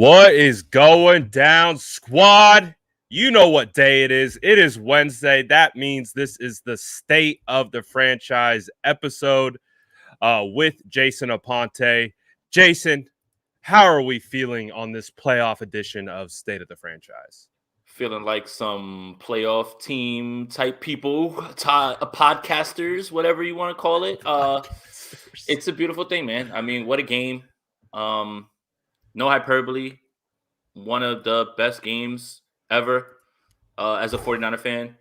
What is going down, squad? You know what day it is. It is Wednesday. That means this is the State of the Franchise episode with Jason Aponte. Jason, how are we feeling on this playoff edition of State of the Franchise? Feeling like some playoff team type people, podcasters, whatever you want to call it. It's a beautiful thing, man. I mean, what a game. No hyperbole. One of the best games ever as a 49er fan.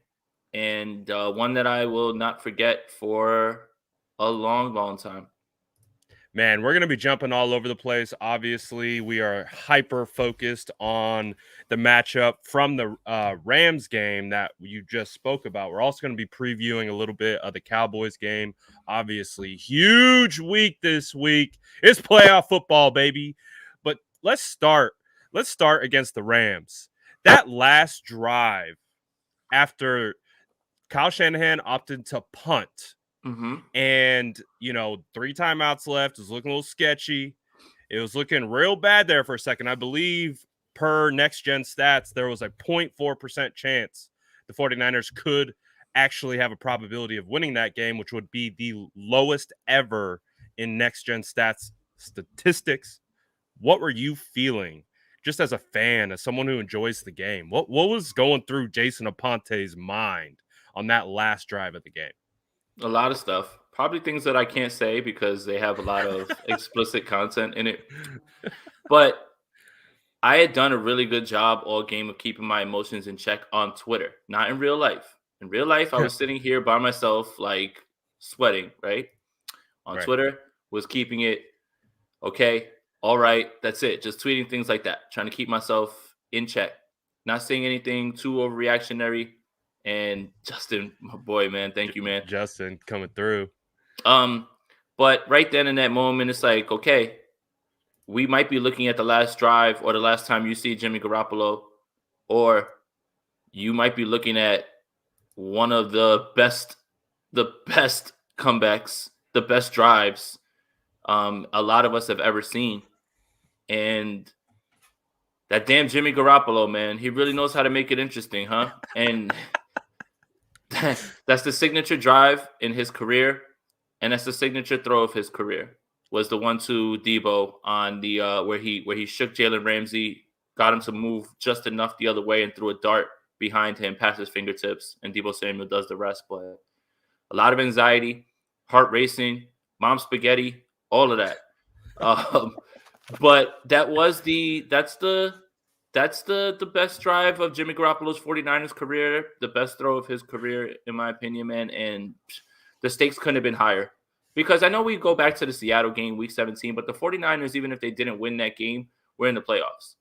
And one that I will not forget for a long, long time. Man, we're going to be jumping all over the place. Obviously, we are hyper focused on the matchup from the Rams game that you just spoke about. We're also going to be previewing a little bit of the Cowboys game. Obviously, huge week this week. It's playoff football, baby. But let's start against the Rams. That last drive after Kyle Shanahan opted to punt. Mm-hmm. And, 3 timeouts left. It was looking a little sketchy. It was looking real bad there for a second. I believe per next gen stats, there was a 0.4% chance the 49ers could actually have a probability of winning that game, which would be the lowest ever in next gen stats statistics. What were you feeling just as a fan, as someone who enjoys the game? What was going through Jason Aponte's mind on that last drive of the game? A lot of stuff. Probably things that I can't say because they have a lot of explicit content in it. But I had done a really good job all game of keeping my emotions in check on Twitter, not in real life. In real life, I was sitting here by myself, like sweating, right? On Twitter, was keeping it, okay, all right, that's it. Just tweeting things like that, trying to keep myself in check. Not saying anything too overreactionary. And Justin, my boy, man, thank you, man. Justin coming through. But right then in that moment, it's like, okay, we might be looking at the last drive or the last time you see Jimmy Garoppolo, or you might be looking at one of the best comebacks, the best drives a lot of us have ever seen. And that damn Jimmy Garoppolo, man, he really knows how to make it interesting, huh? And that's the signature drive in his career, and that's the signature throw of his career. Was the one to Deebo on the where he shook Jalen Ramsey, got him to move just enough the other way, and threw a dart behind him past his fingertips, and Deebo Samuel does the rest. But a lot of anxiety, heart racing, mom spaghetti, all of that. But that's the best drive of Jimmy Garoppolo's 49ers career, the best throw of his career, in my opinion, man. And the stakes couldn't have been higher. Because I know we go back to the Seattle game, week 17, but the 49ers, even if they didn't win that game, were in the playoffs.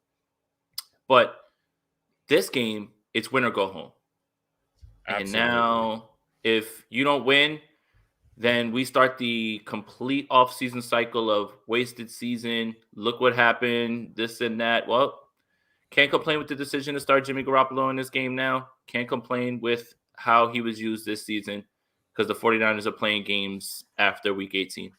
But this game, it's win or go home. Absolutely. And now, if you don't win, then we start the complete offseason cycle of wasted season. Look what happened, this and that. Well, can't complain with the decision to start Jimmy Garoppolo in this game now. Can't complain with how he was used this season because the 49ers are playing games after week 18.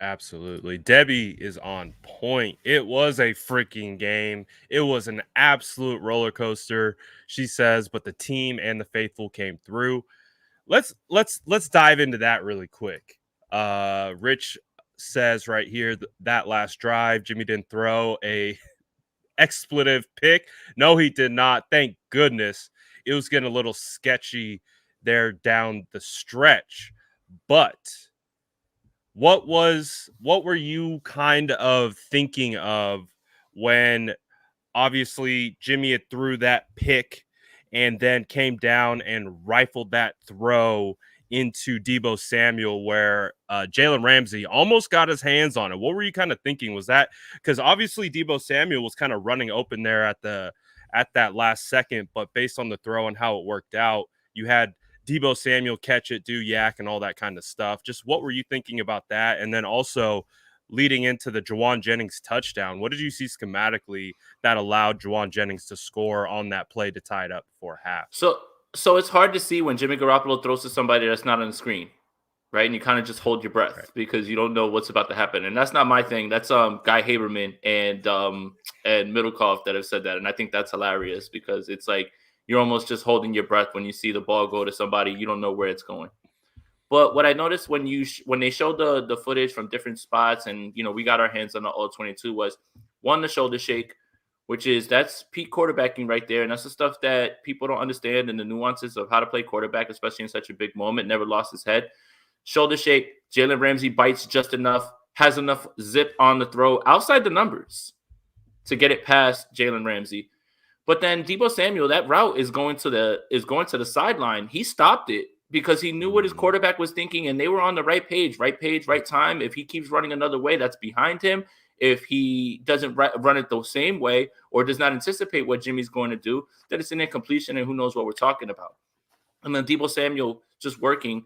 Absolutely. Debbie is on point. It was a freaking game. It was an absolute roller coaster, she says, but the team and the faithful came through. Let's dive into that really quick. Rich says right here that last drive, Jimmy didn't throw a expletive pick. No, he did not. Thank goodness. It was getting a little sketchy there down the stretch. But what were you kind of thinking of when obviously Jimmy had threw that pick and then came down and rifled that throw into Deebo Samuel where Jalen Ramsey almost got his hands on it? What were you kind of thinking? Was that because obviously Deebo Samuel was kind of running open there at that last second, but based on the throw and how it worked out, you had Deebo Samuel catch it, do yak, and all that kind of stuff. Just what were you thinking about that? And then also leading into the Jauan Jennings touchdown, what did you see schematically that allowed Jauan Jennings to score on that play to tie it up before half? So it's hard to see when Jimmy Garoppolo throws to somebody that's not on the screen, right? And you kind of just hold your breath because you don't know what's about to happen. And that's not my thing. That's Guy Haberman and Middlecoff that have said that. And I think that's hilarious because it's like you're almost just holding your breath when you see the ball go to somebody. You don't know where it's going. But what I noticed when they showed the footage from different spots and, we got our hands on the all-22 was, one, the shoulder shake, that's peak quarterbacking right there. And that's the stuff that people don't understand and the nuances of how to play quarterback, especially in such a big moment. Never lost his head. Shoulder shake, Jalen Ramsey bites just enough, has enough zip on the throw outside the numbers to get it past Jalen Ramsey. But then Deebo Samuel, that route is going to the sideline. He stopped it because he knew what his quarterback was thinking, and they were on the right page, right time. If he keeps running another way, that's behind him. If he doesn't run it the same way or does not anticipate what Jimmy's going to do, then it's an incompletion, and who knows what we're talking about. And then Deebo Samuel just working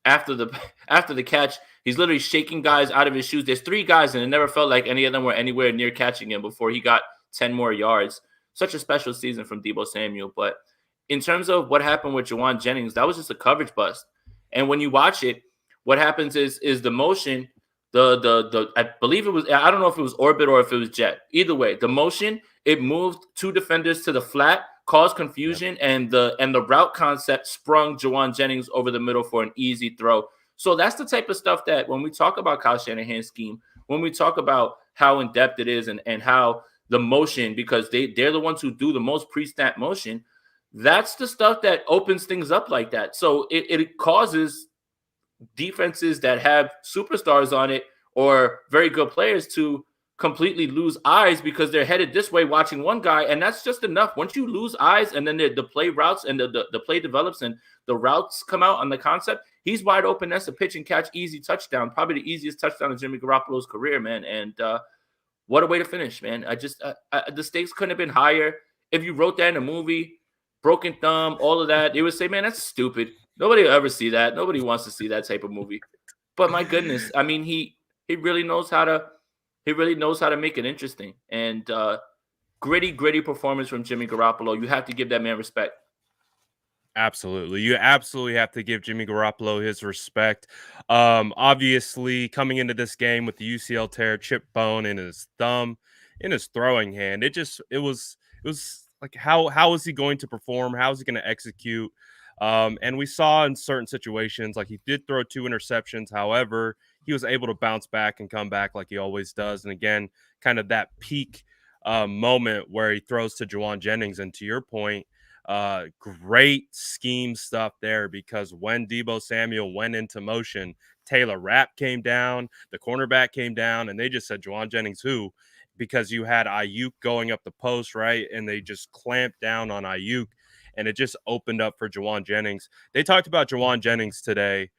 after the catch, he's literally shaking guys out of his shoes. There's 3 guys, and it never felt like any of them were anywhere near catching him before he got 10 more yards. Such a special season from Deebo Samuel. But in terms of what happened with Jauan Jennings, that was just a coverage bust. And when you watch it, what happens is the motion, I believe it was, I don't know if it was orbit or if it was jet. Either way, the motion, it moved 2 defenders to the flat, caused confusion, and the route concept sprung Jauan Jennings over the middle for an easy throw. So that's the type of stuff that when we talk about Kyle Shanahan's scheme, when we talk about how in-depth it is and how the motion, because they're the ones who do the most pre-snap motion, that's the stuff that opens things up like that. So it causes defenses that have superstars on it or very good players to completely lose eyes because they're headed this way watching one guy, and that's just enough. Once you lose eyes and then the play routes and the play develops and the routes come out on the concept, he's wide open. That's a pitch and catch easy touchdown, probably the easiest touchdown of Jimmy Garoppolo's career, man. And what a way to finish, man. The stakes couldn't have been higher. If you wrote that in a movie, broken thumb, all of that, they would say, man, that's stupid. Nobody will ever see that. Nobody wants to see that type of movie. But my goodness, I mean, he really knows how to make it interesting. And gritty performance from Jimmy Garoppolo. You have to give that man respect. Absolutely. You absolutely have to give Jimmy Garoppolo his respect. Obviously, coming into this game with the UCL tear, chip bone in his thumb, in his throwing hand, it was like, how is he going to perform? How is he going to execute? And we saw in certain situations, like he did throw 2 interceptions. However, he was able to bounce back and come back like he always does. And again, kind of that peak moment where he throws to Jauan Jennings. And to your point, great scheme stuff there, because when Deebo Samuel went into motion, Taylor Rapp came down, the cornerback came down, and they just said, Jauan Jennings who? Because you had Aiyuk going up the post, right? And they just clamped down on Aiyuk, and it just opened up for Jauan Jennings. They talked about Jauan Jennings today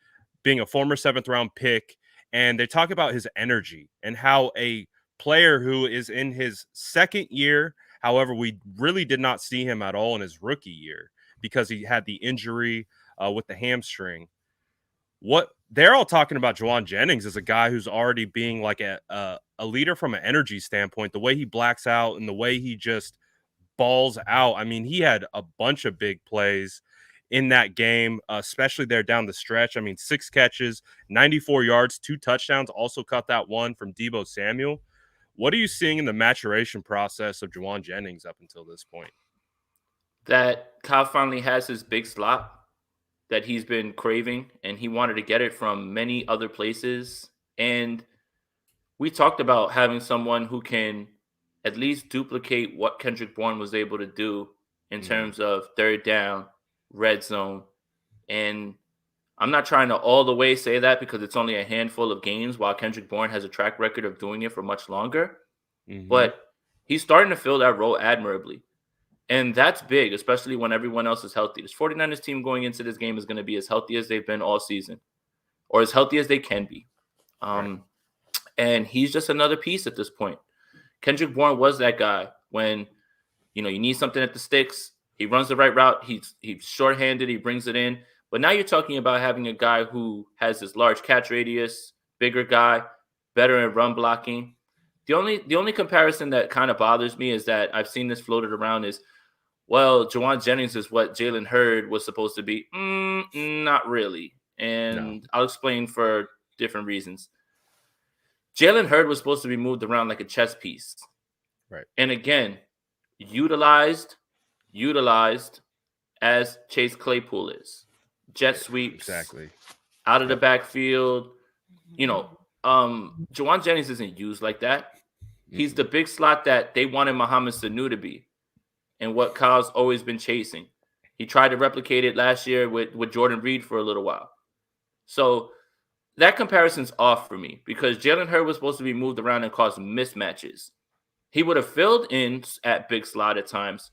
being a former 7th-round pick, and they talk about his energy and how a player who is in his 2nd year, however, we really did not see him at all in his rookie year because he had the injury with the hamstring. What they're all talking about Jauan Jennings as a guy who's already being like a leader from an energy standpoint, the way he blacks out and the way he just balls out. I mean, he had a bunch of big plays in that game, especially there down the stretch. I mean, 6 catches, 94 yards, 2 touchdowns, also caught that one from Deebo Samuel. What are you seeing in the maturation process of Jauan Jennings up until this point? That Kyle finally has his big slot that he's been craving, and he wanted to get it from many other places. And we talked about having someone who can at least duplicate what Kendrick Bourne was able to do in terms of 3rd down, red zone. And I'm not trying to all the way say that because it's only a handful of games, while Kendrick Bourne has a track record of doing it for much longer. But he's starting to fill that role admirably. And that's big, especially when everyone else is healthy. This 49ers team going into this game is going to be as healthy as they've been all season, or as healthy as they can be. Right. And he's just another piece at this point. Kendrick Bourne was that guy when, you need something at the sticks. He runs the right route. He's shorthanded. He brings it in. But now you're talking about having a guy who has this large catch radius, bigger guy, better in run blocking. The only comparison that kind of bothers me is that I've seen this floated around is, well, Jauan Jennings is what Jalen Hurd was supposed to be. Not really. and I'll explain for different reasons. Jalen Hurd was supposed to be moved around like a chess piece. Right. And again, utilized as Chase Claypool is. Jet sweeps. Exactly. Out of the backfield. Jauan Jennings isn't used like that. He's the big slot that they wanted Mohamed Sanu to be, and what Kyle's always been chasing. He tried to replicate it last year with Jordan Reed for a little while. So that comparison's off for me because Jalen Hurd was supposed to be moved around and cause mismatches. He would have filled in at big slot at times,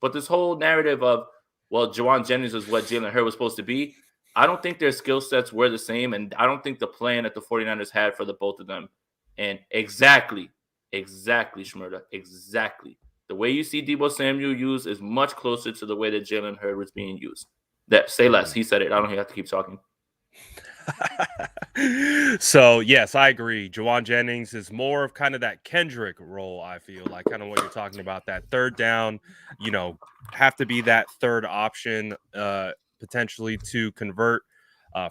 but this whole narrative of, well, Jauan Jennings is what Jalen Hurd was supposed to be, I don't think their skill sets were the same, and I don't think the plan that the 49ers had for the both of them. And exactly, Shmurda, exactly. The way you see Deebo Samuel used is much closer to the way that Jalen Hurd was being used. Say less. He said it. I don't have to keep talking. So, yes, I agree. Jauan Jennings is more of kind of that Kendrick role, I feel like, kind of what you're talking about, that third down, have to be that third option potentially to convert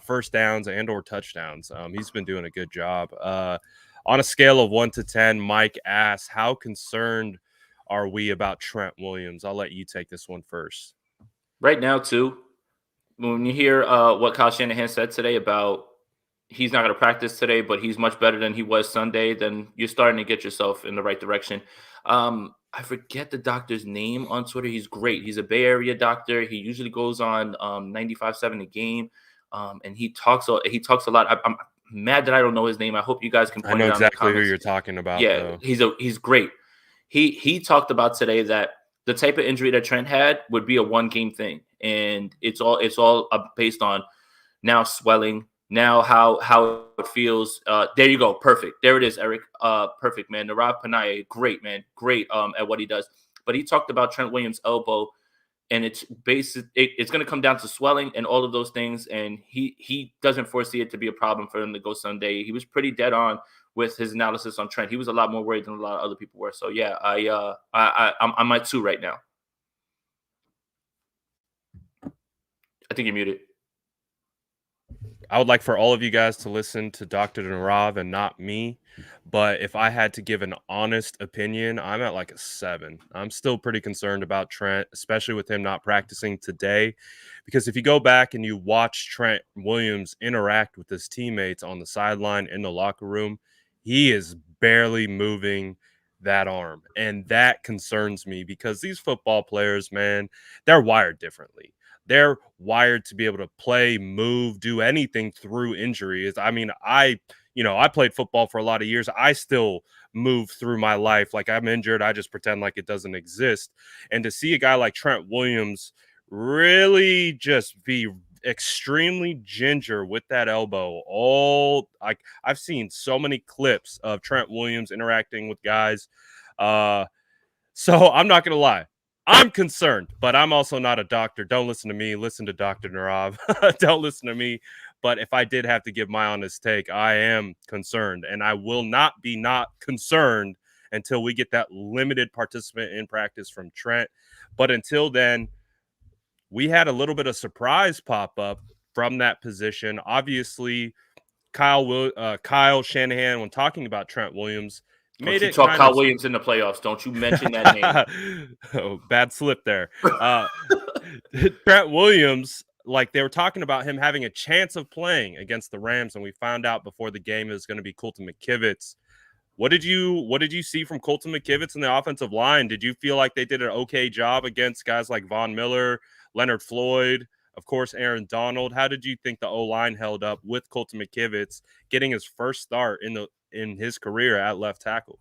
first downs and or touchdowns. He's been doing a good job. On a scale of 1 to 10, Mike asks, how concerned are we about Trent Williams? I'll let you take this one first. Right now, too, when you hear what Kyle Shanahan said today about he's not going to practice today, but he's much better than he was Sunday, then you're starting to get yourself in the right direction. I forget the doctor's name on Twitter. He's great. He's a Bay Area doctor. He usually goes on 95.7 The Game, and he talks a lot. I'm mad that I don't know his name. I hope you guys can point it out. I know exactly who you're talking about. Yeah, though. He's great. He talked about today that the type of injury that Trent had would be a one-game thing, and it's all based on now swelling, now how it feels. There you go, perfect. There it is, Eric. Perfect, man. Narav Panaye, great, man, great at what he does. But he talked about Trent Williams' elbow, and it's going to come down to swelling and all of those things. And he doesn't foresee it to be a problem for him to go Sunday. He was pretty dead on with his analysis on Trent. He was a lot more worried than a lot of other people were. So yeah, I'm at 2 right now. I think you're muted. I would like for all of you guys to listen to Dr. Narav and not me. But if I had to give an honest opinion, I'm at like a 7. I'm still pretty concerned about Trent, especially with him not practicing today. Because if you go back and you watch Trent Williams interact with his teammates on the sideline in the locker room, he is barely moving that arm. And that concerns me because these football players, man, they're wired differently. They're wired to be able to play, move, do anything through injuries. I mean, I played football for a lot of years. I still move through my life. Like I'm injured, I just pretend like it doesn't exist. And to see a guy like Trent Williams really just be extremely ginger with that elbow. I've seen so many clips of Trent Williams interacting with guys. So I'm not going to lie. I'm concerned, but I'm also not a doctor. Don't listen to me. Listen to Dr. Narav. Don't listen to me. But if I did have to give my honest take, I am concerned, and I will not be not concerned until we get that limited participant in practice from Trent. But until then, we had a little bit of surprise pop up from that position. Obviously, Kyle Shanahan, when talking about Trent Williams, Don't you talk Kyle Williams in the playoffs. Don't you mention that name. Oh, bad slip there. Trent Williams, like they were talking about him having a chance of playing against the Rams, and we found out before the game it was going to be Colton McKivitz. What did you see from Colton McKivitz in the offensive line? Did you feel like they did an okay job against guys like Von Miller, Leonard Floyd, of course, Aaron Donald? How did you think the O-line held up with Colton McKivitz getting his first start in his career at left tackle?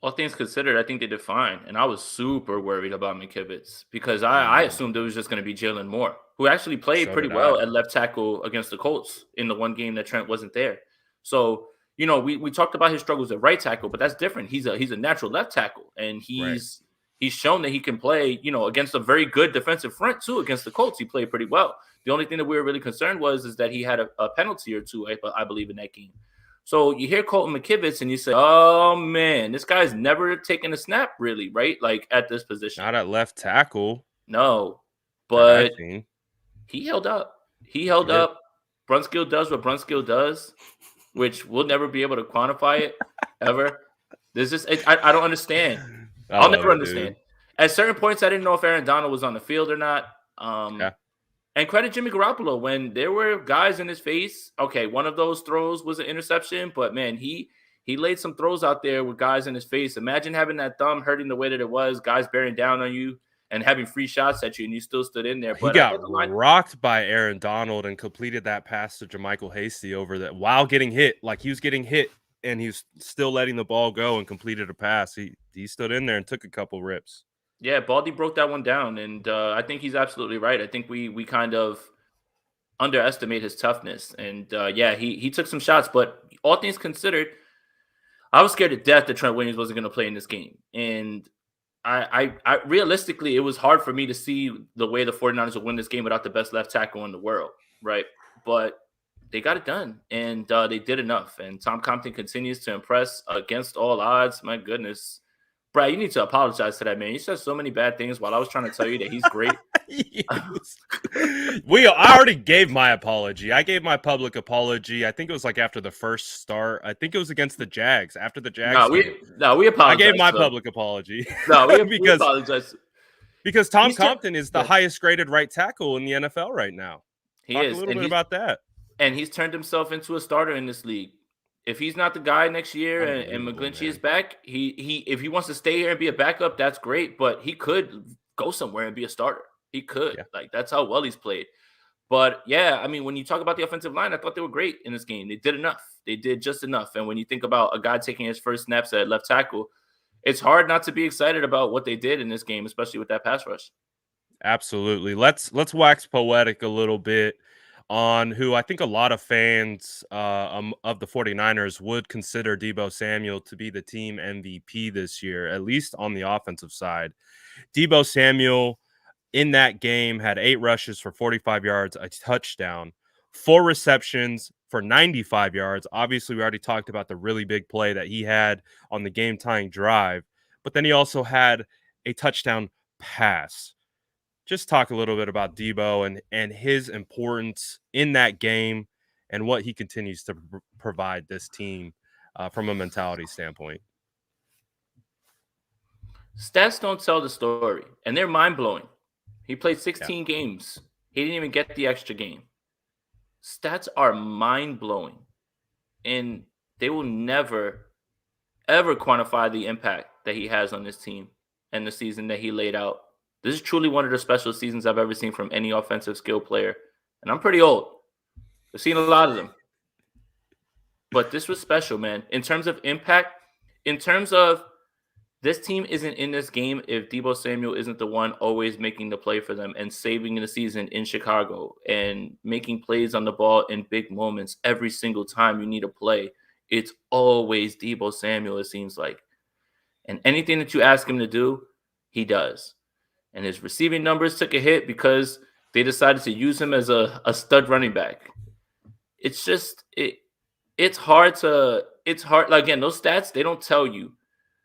All things considered, I think they did fine. And I was super worried about McKivitz because I assumed it was just going to be Jalen Moore, who actually played pretty well at left tackle against the Colts in the one game that Trent wasn't there. So, we talked about his struggles at right tackle, but that's different. He's a natural left tackle, and he's shown that he can play, against a very good defensive front too. Against the Colts, he played pretty well. The only thing that we were really concerned is that he had a penalty or two, I believe, in that game. So you hear Colton McKivitz and you say, oh, man, this guy's never taken a snap really, right? Like at this position. Not at left tackle. No, but he held up. He held up. Brunskill does what Brunskill does, which we'll never be able to quantify it ever. There's just I don't understand. I'll never understand. At certain points, I didn't know if Aaron Donald was on the field or not. And credit Jimmy Garoppolo when there were guys in his face. Okay, one of those throws was an interception, but man, he laid some throws out there with guys in his face. Imagine having that thumb hurting the way that it was, guys bearing down on you and having free shots at you, and you still stood in there. But he got rocked by Aaron Donald and completed that pass to JaMychal Hasty over that while getting hit. Like he was getting hit and he was still letting the ball go and completed a pass. He stood in there and took a couple rips. Yeah, Baldy broke that one down, and I think he's absolutely right. I think we kind of underestimate his toughness, and yeah, he took some shots, but all things considered, I was scared to death that Trent Williams wasn't going to play in this game, and I realistically, it was hard for me to see the way the 49ers would win this game without the best left tackle in the world, right? But they got it done, and they did enough, and Tom Compton continues to impress against all odds. My goodness. Brad, you need to apologize to that man. You said so many bad things while I was trying to tell you that he's great. I already gave my apology. I gave my public apology. I think it was like after the first start. I think it was against the Jags. After the Jags. We apologize. I gave my public apology. No, we apologize. Because Tom Compton is the highest graded right tackle in the NFL right now. Talk a little bit about that. And he's turned himself into a starter in this league. If he's not the guy next year and McGlinchey is back, if he wants to stay here and be a backup, that's great. But he could go somewhere and be a starter. He could. Yeah. Like, that's how well he's played. But, yeah, I mean, when you talk about the offensive line, I thought they were great in this game. They did enough. They did just enough. And when you think about a guy taking his first snaps at left tackle, it's hard not to be excited about what they did in this game, especially with that pass rush. Absolutely. Let's wax poetic a little bit on who I think a lot of fans of the 49ers would consider Deebo Samuel to be the team MVP this year, at least on the offensive side. Deebo Samuel in that game had 8 rushes for 45 yards, a touchdown, 4 receptions for 95 yards. Obviously, we already talked about the really big play that he had on the game-tying drive, but then he also had a touchdown pass. Just talk a little bit about Deebo and his importance in that game and what he continues to provide this team from a mentality standpoint. Stats don't tell the story, and they're mind-blowing. He played 16 games. He didn't even get the extra game. Stats are mind-blowing, and they will never, ever quantify the impact that he has on this team and the season that he laid out. This is truly one of the special seasons I've ever seen from any offensive skill player. And I'm pretty old. I've seen a lot of them. But this was special, man. In terms of impact, in terms of this team isn't in this game if Deebo Samuel isn't the one always making the play for them and saving the season in Chicago and making plays on the ball in big moments every single time you need a play. It's always Deebo Samuel, it seems like. And anything that you ask him to do, he does. And his receiving numbers took a hit because they decided to use him as a stud running back. It's just it's hard. Again, those stats, they don't tell you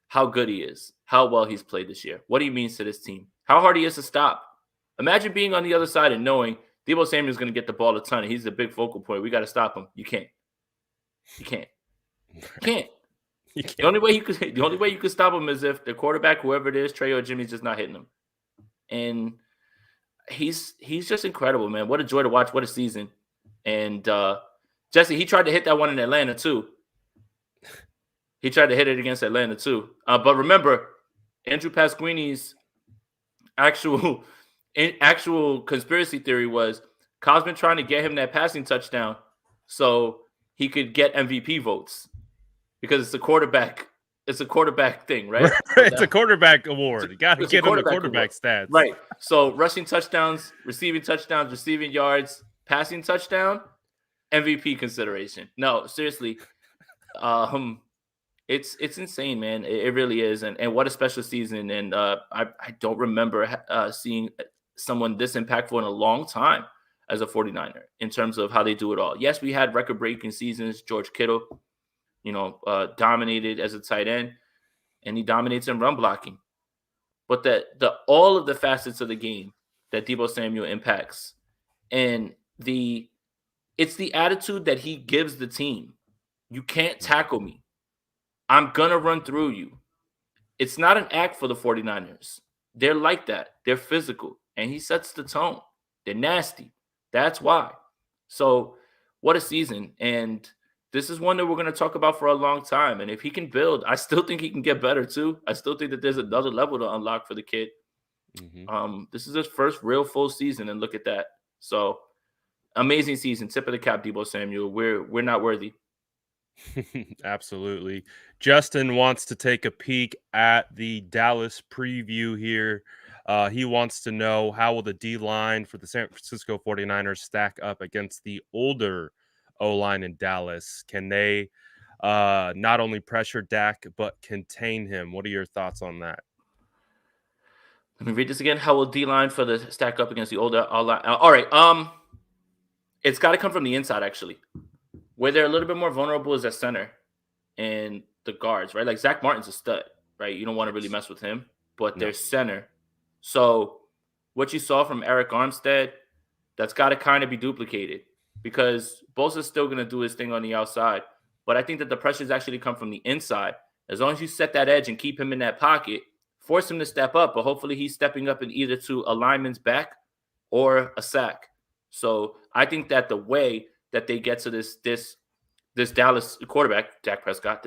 how good he is, how well he's played this year, what he means to this team, how hard he is to stop. Imagine being on the other side and knowing Deebo Samuel is going to get the ball a ton. And he's the big focal point. We got to stop him. You can't. The only way you could stop him is if the quarterback, whoever it is, Trey or Jimmy's just not hitting him. And he's just incredible, man. What a joy to watch. What a season. And Jesse, he tried to hit that one in Atlanta too. He tried to hit it against Atlanta too. But remember, Andrew Pasquini's actual conspiracy theory was Kyle's been trying to get him that passing touchdown so he could get MVP votes because it's a quarterback. It's a quarterback thing, right? It's a quarterback award. You got to get him the quarterback stats. Right. So rushing touchdowns, receiving yards, passing touchdown, MVP consideration. No, seriously. It's insane, man. It really is. And what a special season. And I don't remember seeing someone this impactful in a long time as a 49er in terms of how they do it all. Yes, we had record-breaking seasons. George Kittle, dominated as a tight end, and he dominates in run blocking. But all of the facets of the game that Deebo Samuel impacts, and the It's the attitude that he gives the team. You can't tackle me. I'm going to run through you. It's not an act for the 49ers. They're like that. They're physical. And he sets the tone. They're nasty. That's why. So, what a season. And this is one that we're going to talk about for a long time. And if he can build, I still think he can get better too. I still think that there's another level to unlock for the kid. This is his first real full season, and look at that. So, amazing season. Tip of the cap, Deebo Samuel. We're not worthy. Absolutely. Justin wants to take a peek at the Dallas preview here. He wants to know, how will the D-line for the San Francisco 49ers stack up against the older O-line in Dallas? Can they not only pressure Dak, but contain him? What are your thoughts on that? Let me read this again. How will D-line for the stack up against the older O-line? All right. It's got to come from the inside, actually. Where they're a little bit more vulnerable is at center and the guards, right? Like Zach Martin's a stud, right? You don't want to really mess with him, but they're center. So what you saw from Eric Armstead, that's got to kind of be duplicated, because Bosa's still going to do his thing on the outside. But I think that the pressures actually come from the inside. As long as you set that edge and keep him in that pocket, force him to step up, but hopefully he's stepping up in either to a lineman's back or a sack. So I think that the way that they get to this Dallas quarterback, Dak Prescott,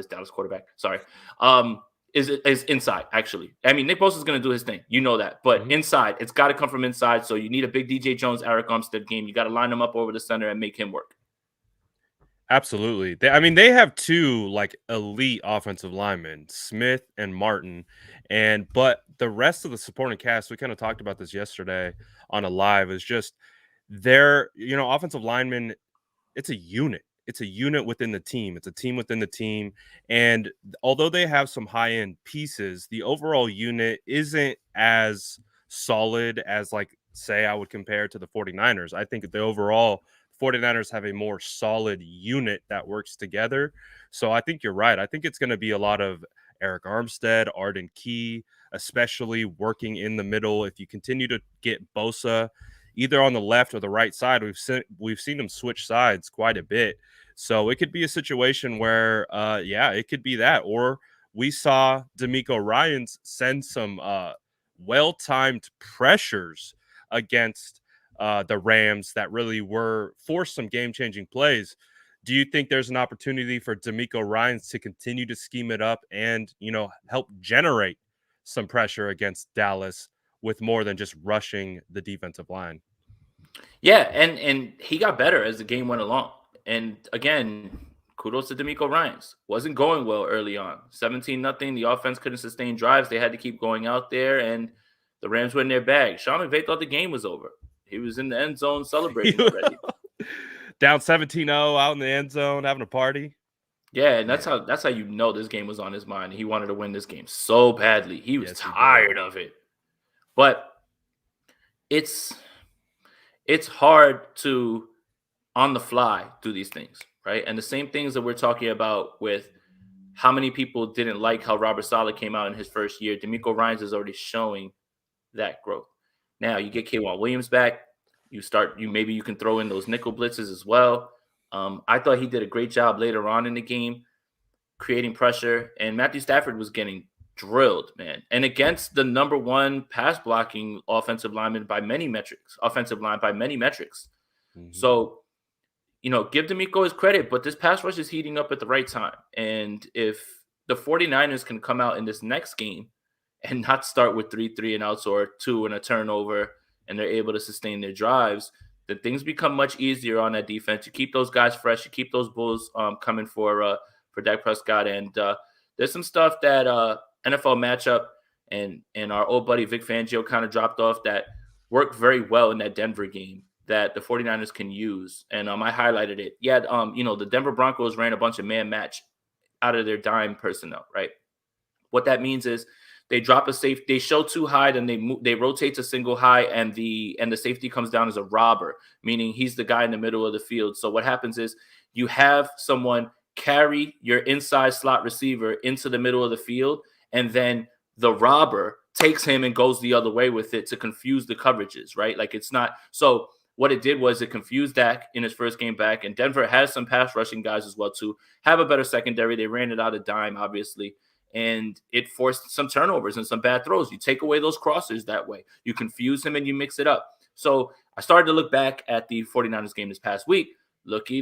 is inside, actually. I mean, Nick Bosa's going to do his thing. You know that. But inside, it's got to come from inside. So you need a big DJ Jones, Eric Armstead game. You got to line him up over the center and make him work. Absolutely. They have two like elite offensive linemen, Smith and Martin. But the rest of the supporting cast, we kind of talked about this yesterday on a live, is just their, offensive linemen. It's a unit. It's a unit within the team. It's a team within the team. And although they have some high-end pieces, the overall unit isn't as solid as, like, say, I would compare to the 49ers. I think the overall 49ers have a more solid unit that works together. So I think you're right. I think it's going to be a lot of Eric Armstead, Arden Key, especially working in the middle. If you continue to get Bosa either on the left or the right side, we've seen him switch sides quite a bit. So it could be a situation where, it could be that. Or we saw DeMeco Ryans send some well-timed pressures against the Rams that really forced some game-changing plays. Do you think there's an opportunity for DeMeco Ryans to continue to scheme it up and, help generate some pressure against Dallas with more than just rushing the defensive line? Yeah, and he got better as the game went along. And again, kudos to DeMeco Ryans. Wasn't going well early on. 17-0. The offense couldn't sustain drives. They had to keep going out there, and the Rams were in their bag. Sean McVay thought the game was over. He was in the end zone celebrating already. Down 17-0, out in the end zone, having a party. Yeah, and that's how you know this game was on his mind. He wanted to win this game so badly. He was tired of it. But it's hard to, on the fly, do these things, right? And the same things that we're talking about with how many people didn't like how Robert Saleh came out in his first year. DeMeco Ryans is already showing that growth. Now you get Jauan Williams back. Maybe you can throw in those nickel blitzes as well. I thought he did a great job later on in the game, creating pressure. And Matthew Stafford was getting drilled, man. And against the number one pass blocking offensive line by many metrics. So, give DeMeco his credit, but this pass rush is heating up at the right time. And if the 49ers can come out in this next game and not start with 3 and outs or 2 and a turnover, and they're able to sustain their drives, then things become much easier on that defense. You keep those guys fresh. You keep those Bulls coming for Dak Prescott. And there's some stuff that NFL matchup and our old buddy Vic Fangio kind of dropped off that worked very well in that Denver game that the 49ers can use. And I highlighted it. Yeah, the Denver Broncos ran a bunch of man match out of their dime personnel, right? What that means is they drop a safety, they show too high, then they rotate to single high, and the safety comes down as a robber, meaning he's the guy in the middle of the field. So what happens is you have someone carry your inside slot receiver into the middle of the field, and then the robber takes him and goes the other way with it to confuse the coverages, right? Like it's not. So what it did was it confused Dak in his first game back, and Denver has some pass rushing guys as well too. Have a better secondary. They ran it out of dime, obviously, and it forced some turnovers and some bad throws. You take away those crossers that way. You confuse him and you mix it up. So I started to look back at the 49ers game this past week. Looky.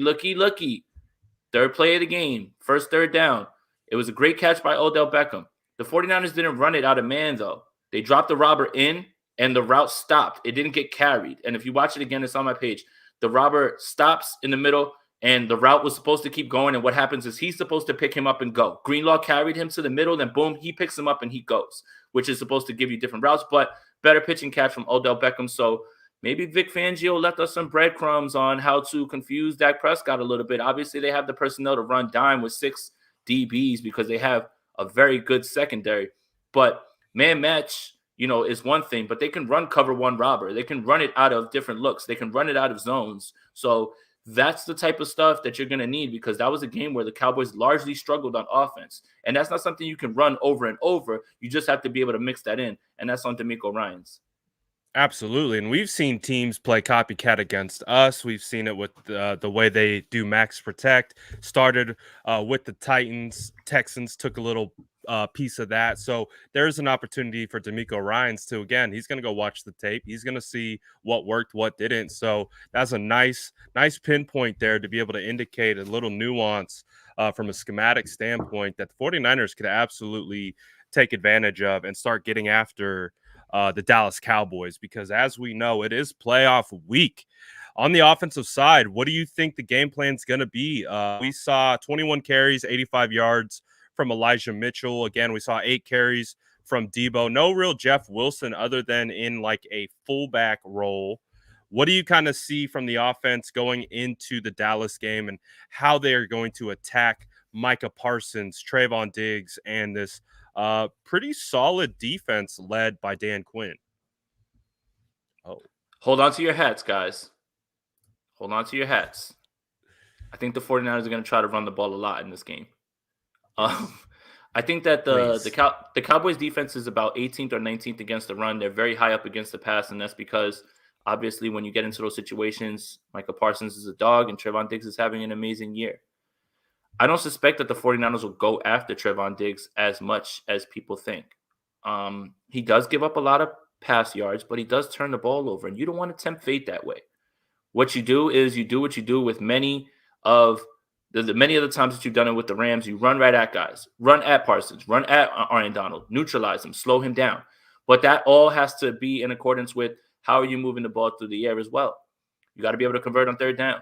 Third play of the game, first third down. It was a great catch by Odell Beckham. The 49ers didn't run it out of man, though. They dropped the robber in, and the route stopped. It didn't get carried. And if you watch it again, it's on my page. The robber stops in the middle, and the route was supposed to keep going. And what happens is he's supposed to pick him up and go. Greenlaw carried him to the middle, then boom, he picks him up and he goes, which is supposed to give you different routes, but better pitching catch from Odell Beckham. So maybe Vic Fangio left us some breadcrumbs on how to confuse Dak Prescott a little bit. Obviously, they have the personnel to run dime with 6 DBs because they have a very good secondary. But man match, is one thing, but they can run cover one robber. They can run it out of different looks. They can run it out of zones. So that's the type of stuff that you're going to need, because that was a game where the Cowboys largely struggled on offense. And that's not something you can run over and over. You just have to be able to mix that in. And that's on DeMeco Ryans. Absolutely. And we've seen teams play copycat against us. We've seen it with the way they do max protect. Started with the Titans. Texans took a little piece of that. So there's an opportunity for DeMeco Ryans to, again, he's going to go watch the tape. He's going to see what worked, what didn't. So that's a nice pinpoint there to be able to indicate a little nuance from a schematic standpoint that the 49ers could absolutely take advantage of and start getting after the Dallas Cowboys, because as we know, it is playoff week. On the offensive side, what do you think the game plan is going to be? We saw 21 carries, 85 yards from Elijah Mitchell. Again, we saw 8 carries from Deebo. No real Jeff Wilson other than in like a fullback role. What do you kind of see from the offense going into the Dallas game and how they are going to attack Micah Parsons, Trayvon Diggs, and this pretty solid defense led by Dan Quinn? Oh, hold on to your hats, guys. Hold on to your hats. I think the 49ers are going to try to run the ball a lot in this game. I think that the Cowboys defense is about 18th or 19th against the run. They're very high up against the pass, and that's because obviously when you get into those situations, Micah Parsons is a dog and Trayvon Diggs is having an amazing year. I don't suspect that the 49ers will go after Trayvon Diggs as much as people think. He does give up a lot of pass yards, but he does turn the ball over, and you don't want to tempt fate that way. What you do is you do what you do with many of the times that you've done it with the Rams. You run right at guys, run at Parsons, run at Aaron Donald, neutralize him, slow him down. But that all has to be in accordance with how are you moving the ball through the air as well. You got to be able to convert on third down.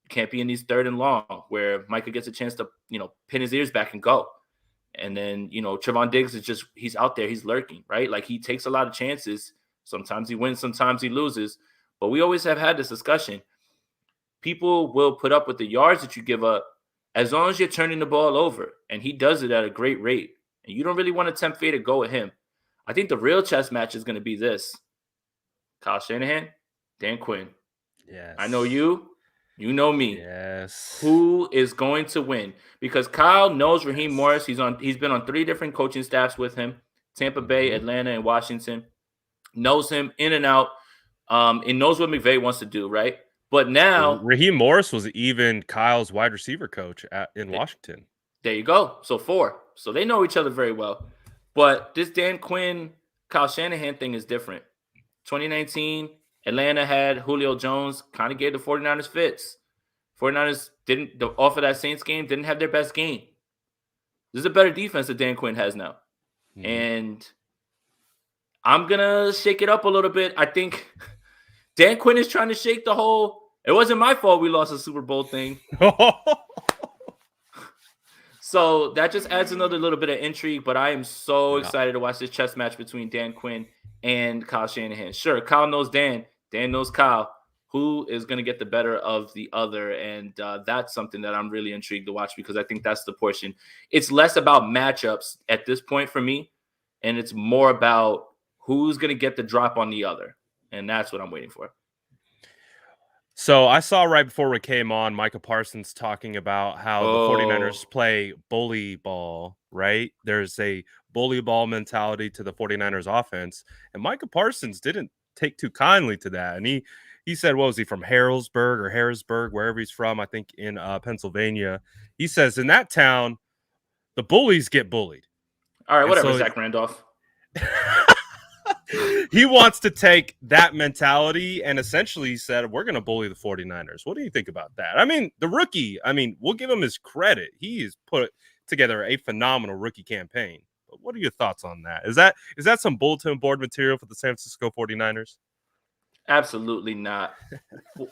Can't be in these third and long where Micah gets a chance to, pin his ears back and go. And then, Trayvon Diggs is just, he's out there, he's lurking, right? Like he takes a lot of chances. Sometimes he wins, sometimes he loses. But we always have had this discussion. People will put up with the yards that you give up as long as you're turning the ball over. And he does it at a great rate. And you don't really want to tempt fate to go with him. I think the real chess match is going to be this. Kyle Shanahan, Dan Quinn. Yes. I know you. You know me. Yes. Who is going to win? Because Kyle knows Raheem Morris. He's been on 3 different coaching staffs with him. Tampa Bay, Atlanta, and Washington. Knows him in and out. And knows what McVay wants to do, right? But now Raheem Morris was even Kyle's wide receiver coach in Washington. There you go. So 4. So they know each other very well. But this Dan Quinn, Kyle Shanahan thing is different. 2019, Atlanta had Julio Jones, kind of gave the 49ers fits. 49ers off of that Saints game, didn't have their best game. This is a better defense that Dan Quinn has now. Mm-hmm. And I'm going to shake it up a little bit. I think Dan Quinn is trying to shake the whole, it wasn't my fault we lost the Super Bowl thing. So that just adds another little bit of intrigue, but I am so excited to watch this chess match between Dan Quinn and Kyle Shanahan. Sure, Kyle knows Dan. Dan knows Kyle. Who is going to get the better of the other? And that's something that I'm really intrigued to watch, because I think that's the portion. It's less about matchups at this point for me, and it's more about who's going to get the drop on the other. And that's what I'm waiting for. So I saw right before we came on, Micah Parsons talking about how the 49ers play bully ball, right? There's a bully ball mentality to the 49ers offense. And Micah Parsons didn't take too kindly to that. And He said, what was he from Harrisburg, wherever he's from, I think in Pennsylvania. He says in that town, the bullies get bullied. All right, And whatever, so Zach Randolph. he wants to take that mentality and essentially said, we're going to bully the 49ers. What do you think about that? I mean, the rookie, we'll give him his credit. He has put together a phenomenal rookie campaign. But what are your thoughts on that? Is that some bulletin board material for the San Francisco 49ers? Absolutely not.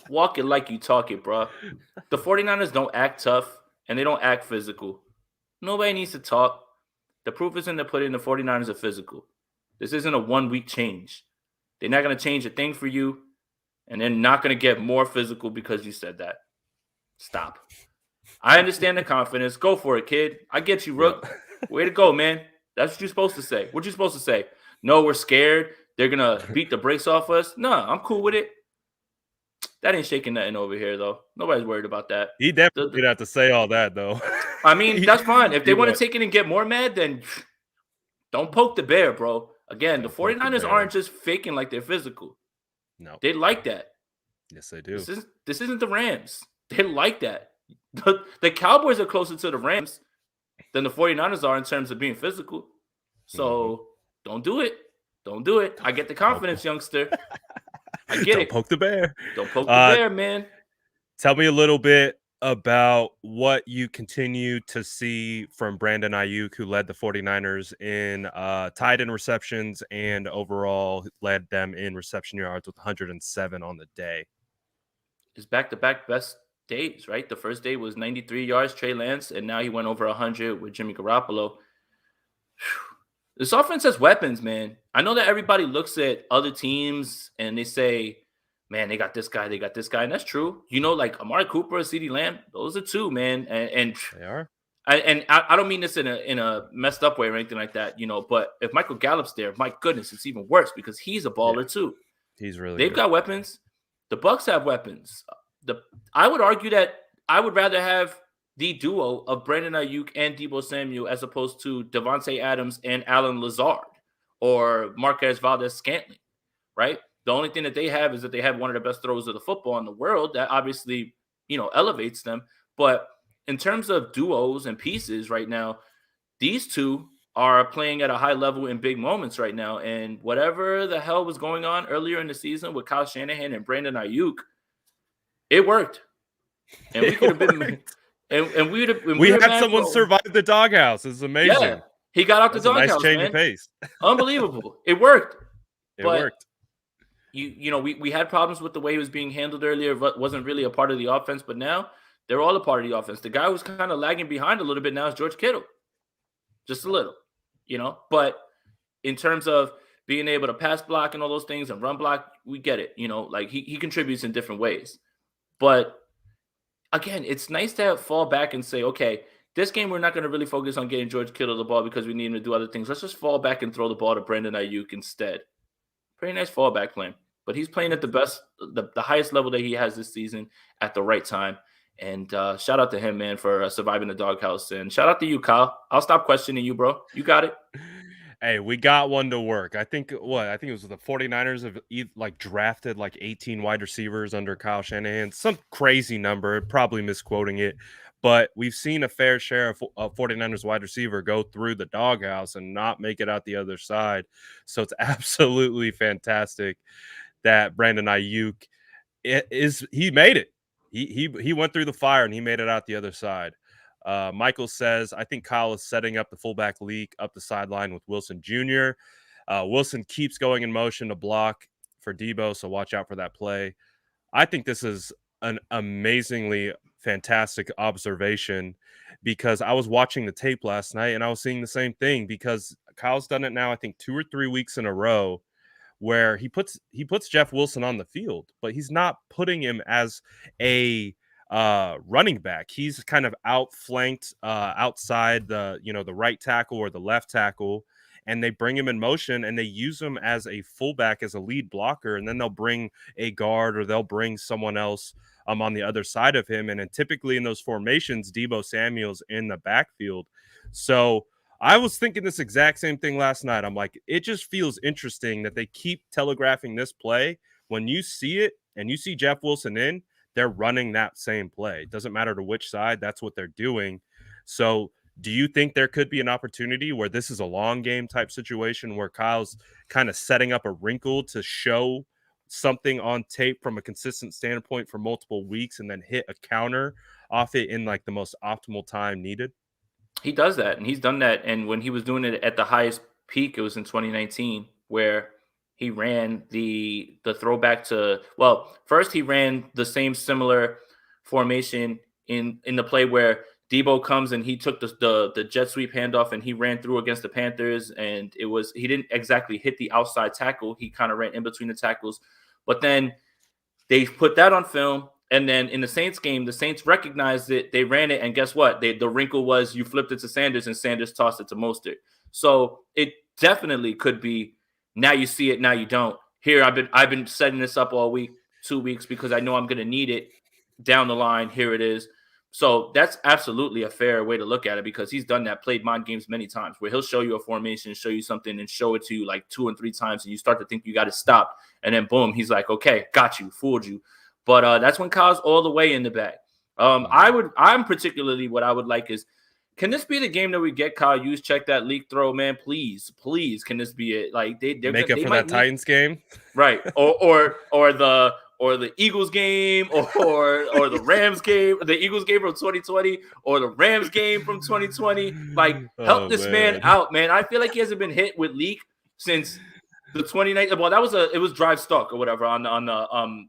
Walk it like you talk it, bro. The 49ers don't act tough, and they don't act physical. Nobody needs to talk. The proof is in the pudding. The 49ers are physical. This isn't a one-week change. They're not going to change a thing for you, and they're not going to get more physical because you said that. Stop. I understand the confidence. Go for it, kid. I get you, Rook. Yep. Way to go, man. That's what you're supposed to say. What you supposed to say? No, we're scared. They're going to beat the brakes off us. No, I'm cool with it. That ain't shaking nothing over here, though. Nobody's worried about that. He definitely didn't have to say all that, though. I mean, that's fine. If they want to take it and get more mad, then don't poke the bear, bro. Again, the 49ers aren't just faking like they're physical. No. They like that. Yes, they do. This isn't the Rams. They like that. The Cowboys are closer to the Rams than the 49ers are in terms of being physical. So don't do it. Don't do it. I get the confidence, youngster. I get Don't it. Poke the bear. Don't poke the bear, man. Tell me a little bit about what you continue to see from Brandon Aiyuk, who led the 49ers in tied in receptions and overall led them in reception yards with 107 on the day. His back-to-back best days, right? The first day was 93 yards, Trey Lance, and now he went over 100 with Jimmy Garoppolo. This offense has weapons, man. I know that everybody looks at other teams and they say, man, they got this guy, and that's true. You know, like Amari Cooper, CeeDee Lamb, those are two, man. And they are. I don't mean this in a messed up way or anything like that, you know. But if Michael Gallup's there, my goodness, it's even worse because he's a baller too. He's really. They've got weapons. The Bucs have weapons. I would argue that I would rather have the duo of Brandon Aiyuk and Deebo Samuel as opposed to Devontae Adams and Alan Lazard or Marquez Valdez-Scantling, right? The only thing that they have is that they have one of the best throwers of the football in the world. That obviously, elevates them. But in terms of duos and pieces right now, these two are playing at a high level in big moments right now. And whatever the hell was going on earlier in the season with Kyle Shanahan and Brandon Aiyuk, it worked. And we could have been and we had someone survive the doghouse. It's amazing. Yeah, he got out the doghouse. Nice change of pace. Unbelievable. It worked. It worked. We had problems with the way he was being handled earlier. Wasn't really a part of the offense, but now they're all a part of the offense. The guy who's kind of lagging behind a little bit now is George Kittle. Just a little, But in terms of being able to pass block and all those things and run block, we get it. Like he contributes in different ways. But again, it's nice to fall back and say, okay, this game we're not going to really focus on getting George Kittle the ball because we need him to do other things. Let's just fall back and throw the ball to Brandon Aiyuk instead. Pretty nice fallback plan. But he's playing at the highest level that he has this season at the right time. And shout out to him, man, for surviving the doghouse. And shout out to you, Kyle. I'll stop questioning you, bro. You got it. Hey, we got one to work. I think it was the 49ers have drafted 18 wide receivers under Kyle Shanahan. Some crazy number, probably misquoting it. But we've seen a fair share of 49ers wide receiver go through the doghouse and not make it out the other side. So it's absolutely fantastic that Brandon Aiyuk he made it. He went through the fire and he made it out the other side. Michael says, I think Kyle is setting up the fullback leak up the sideline with Wilson Jr. Wilson keeps going in motion to block for Deebo, so watch out for that play. I think this is an amazingly fantastic observation because I was watching the tape last night and I was seeing the same thing because Kyle's done it now, I think 2 or 3 weeks in a row where he puts Jeff Wilson on the field, but he's not putting him as a running back. He's kind of outflanked outside the the right tackle or the left tackle, and they bring him in motion and they use him as a fullback, as a lead blocker, and then they'll bring a guard or they'll bring someone else on the other side of him. And then typically in those formations, Deebo Samuel's in the backfield. So I was thinking this exact same thing last night. I'm like, it just feels interesting that they keep telegraphing this play. When you see it, and you see Jeff Wilson in, they're running that same play. It doesn't matter to which side, that's what they're doing. So, do you think there could be an opportunity where this is a long game type situation where Kyle's kind of setting up a wrinkle to show something on tape from a consistent standpoint for multiple weeks and then hit a counter off it in like the most optimal time needed? He does that, and he's done that. And when he was doing it at the highest peak, it was in 2019, where he ran the throwback to, well, first he ran the same similar formation in the play where Deebo comes and he took the jet sweep handoff and he ran through against the Panthers, and he didn't exactly hit the outside tackle. He kind of ran in between the tackles, but then they put that on film. And then in the Saints game, the Saints recognized it. They ran it. And guess what? The wrinkle was you flipped it to Sanders and Sanders tossed it to Mostert. So it definitely could be now you see it, now you don't. Here, I've been setting this up all week, 2 weeks, because I know I'm going to need it down the line. Here it is. So that's absolutely a fair way to look at it, because he's done that, played mind games many times where he'll show you a formation, show you something, and show it to you like 2 and 3 times. And you start to think you got to stop. And then boom, he's like, okay, got you, fooled you. But that's when Kyle's all the way in the back. I'm particularly, what I would like is, can this be the game that we get Kyle use check that leak throw, man? Please, can this be it? Like they Make up for that Titans game, right? Or the Eagles game, or the Rams game, the Eagles game from 2020, or the Rams game from 2020. Like help this man out, man. I feel like he hasn't been hit with leak since the 29th. Well, it was drive stalk or whatever on the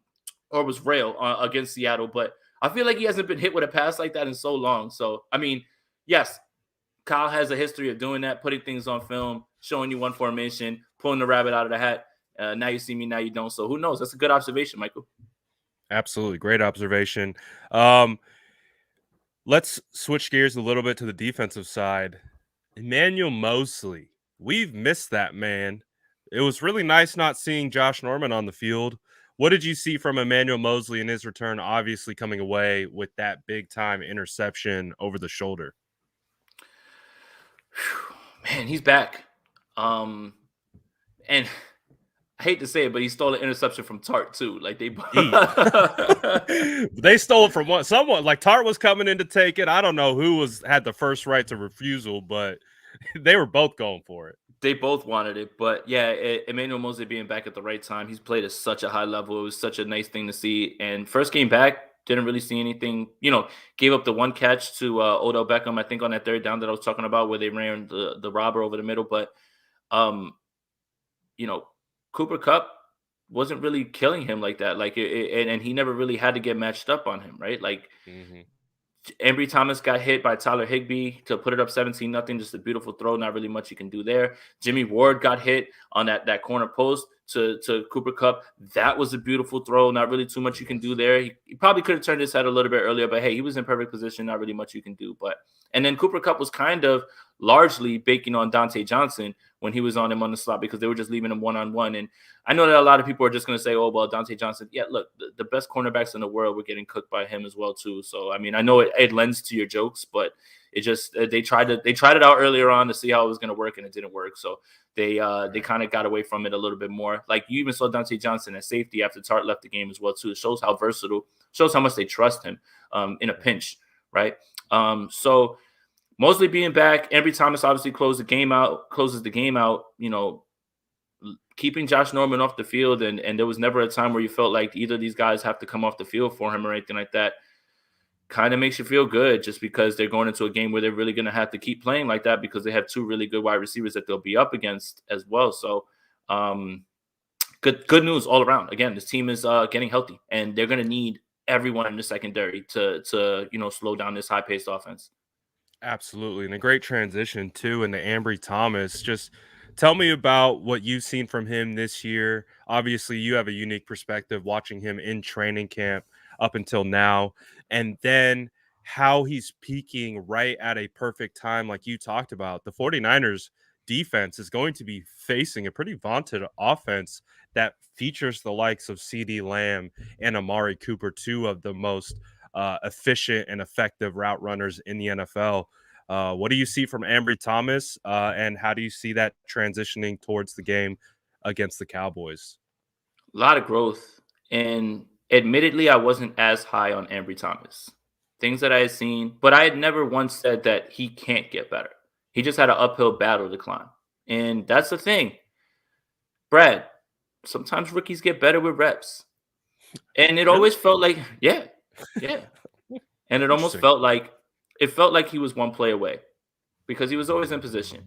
or it was rail against Seattle, but I feel like he hasn't been hit with a pass like that in so long. So, I mean, yes, Kyle has a history of doing that, putting things on film, showing you one formation, pulling the rabbit out of the hat. Now you see me, now you don't. So who knows? That's a good observation, Michael. Absolutely. Great observation. Let's switch gears a little bit to the defensive side. Emmanuel Moseley. We've missed that man. It was really nice not seeing Josh Norman on the field. What did you see from Emmanuel Moseley in his return, obviously coming away with that big-time interception over the shoulder? Man, he's back. And I hate to say it, but he stole an interception from Tart too. Like they stole it from someone. Like Tart was coming in to take it. I don't know who had the first right to refusal, but they were both going for it. They both wanted it, but yeah, Emmanuel Moseley being back at the right time. He's played at such a high level. It was such a nice thing to see. And first game back, didn't really see anything. Gave up the one catch to Odell Beckham, I think, on that third down that I was talking about, where they ran the robber over the middle. But Cooper Kupp wasn't really killing him like that. Like, and he never really had to get matched up on him, right? Like. Mm-hmm. Ambry Thomas got hit by Tyler Higbee to put it up 17-0. Just a beautiful throw. Not really much you can do there. Jimmy Ward got hit on that corner post to Cooper Kupp. That was a beautiful throw. Not really too much you can do there. He probably could have turned his head a little bit earlier, but hey, he was in perfect position. Not really much you can do. And then Cooper Kupp was kind of largely baking on Dante Johnson when he was on him on the slot, because they were just leaving him one-on-one. And I know that a lot of people are just going to say, oh, well, Dante Johnson. Yeah, look, the best cornerbacks in the world were getting cooked by him as well, too. So, I mean, I know it lends to your jokes, but it just they tried it out earlier on to see how it was going to work, and it didn't work. So they kind of got away from it a little bit more. Like, you even saw Dante Johnson at safety after Tart left the game as well, too. It shows how versatile, shows how much they trust him in a pinch, right? So Moseley being back, Ambry Thomas obviously closes the game out, keeping Josh Norman off the field. And there was never a time where you felt like either of these guys have to come off the field for him or anything like that. Kind of makes you feel good, just because they're going into a game where they're really going to have to keep playing like that, because they have two really good wide receivers that they'll be up against as well. So good news all around. Again, this team is getting healthy, and they're going to need everyone in the secondary to slow down this high-paced offense. Absolutely. And a great transition, too, into Ambry Thomas. Just tell me about what you've seen from him this year. Obviously, you have a unique perspective watching him in training camp up until now, and then how he's peaking right at a perfect time, like you talked about. The 49ers defense is going to be facing a pretty vaunted offense that features the likes of CeeDee Lamb and Amari Cooper, two of the most efficient and effective route runners in the NFL. What do you see from Ambry Thomas, and how do you see that transitioning towards the game against the Cowboys? A lot of growth. And Admittedly, I wasn't as high on Ambry Thomas. Things that I had seen, but I had never once said that he can't get better. He just had an uphill battle to climb. And that's the thing. Brad, sometimes rookies get better with reps. And it Really? always felt like, yeah. And it almost Interesting. felt like he was one play away because he was always in position.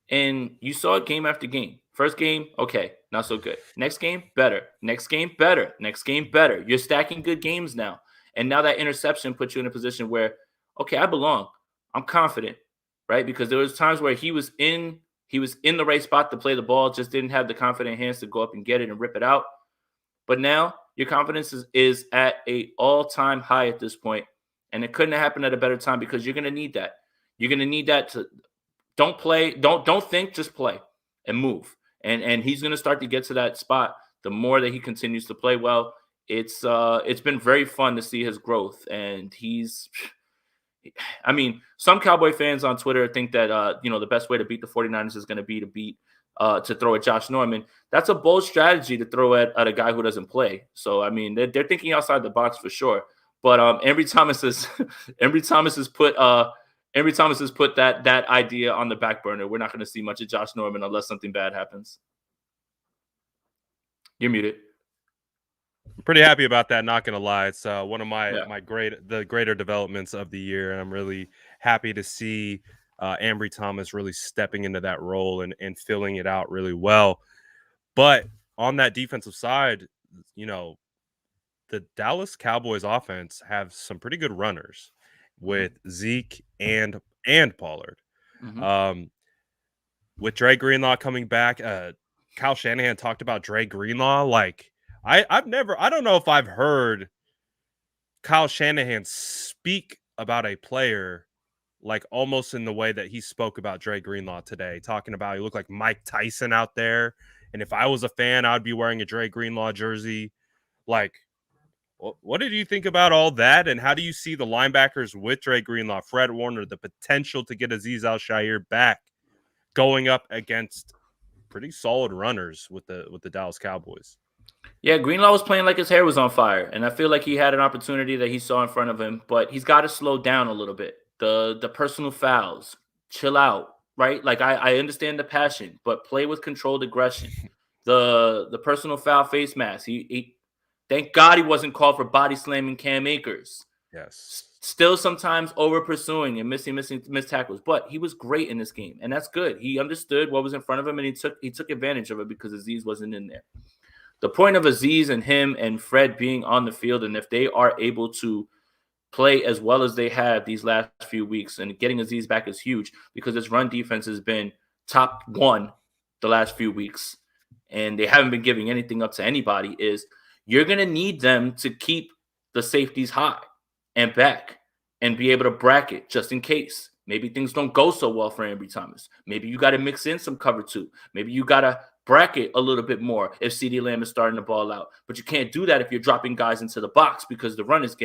And you saw it game after game. First game, okay, not so good. Next game, better. Next game, better. Next game, better. You're stacking good games now. And now that interception puts you in a position where, okay, I belong. I'm confident, right? Because there was times where he was in the right spot to play the ball, just didn't have the confident hands to go up and get it and rip it out. But now your confidence is at a all-time high at this point, and it couldn't have happened at a better time because you're going to need that. You're going to need that to don't play, don't think, just play and move. And he's going to start to get to that spot the more that he continues to play well. It's been very fun to see his growth, and I mean, some Cowboy fans on Twitter think that the best way to beat the 49ers is going to be to throw at Josh Norman. That's a bold strategy to throw at a guy who doesn't play. So I mean, they're thinking outside the box for sure. But Ambry Thomas has put that idea on the back burner. We're not going to see much of Josh Norman unless something bad happens. You're muted. I'm pretty happy about that. Not gonna lie, it's one of Yeah. my greater developments of the year, and I'm really happy to see Ambry Thomas really stepping into that role and filling it out really well. But on that defensive side, you know, the Dallas Cowboys offense have some pretty good runners with Zeke and Pollard. Mm-hmm. Um, with Dre Greenlaw coming back, Kyle Shanahan talked about Dre Greenlaw. Like I don't know if I've heard Kyle Shanahan speak about a player like almost in the way that he spoke about Dre Greenlaw today, talking about he looked like Mike Tyson out there. And if I was a fan, I'd be wearing a Dre Greenlaw jersey. Like, what did you think about all that? And how do you see the linebackers with Dre Greenlaw, Fred Warner, the potential to get Azeez Al-Shaair back going up against pretty solid runners with the Dallas Cowboys? Yeah, Greenlaw was playing like his hair was on fire, and I feel like he had an opportunity that he saw in front of him, but he's got to slow down a little bit. The personal fouls, chill out, right? Like I understand the passion, but play with controlled aggression. The personal foul face mask. He thank God he wasn't called for body slamming Cam Akers. Yes. Still sometimes over pursuing and missed tackles, but he was great in this game, and that's good. He understood what was in front of him, and he took advantage of it because Azeez wasn't in there. The point of Azeez and him and Fred being on the field, and if they are able to play as well as they have these last few weeks, and getting Azeez back is huge because his run defense has been top one the last few weeks, and they haven't been giving anything up to anybody, is you're going to need them to keep the safeties high and back and be able to bracket just in case. Maybe things don't go so well for Ambry Thomas. Maybe you got to mix in some cover two. Maybe you got to bracket a little bit more if CeeDee Lamb is starting the ball out. But you can't do that if you're dropping guys into the box because the run is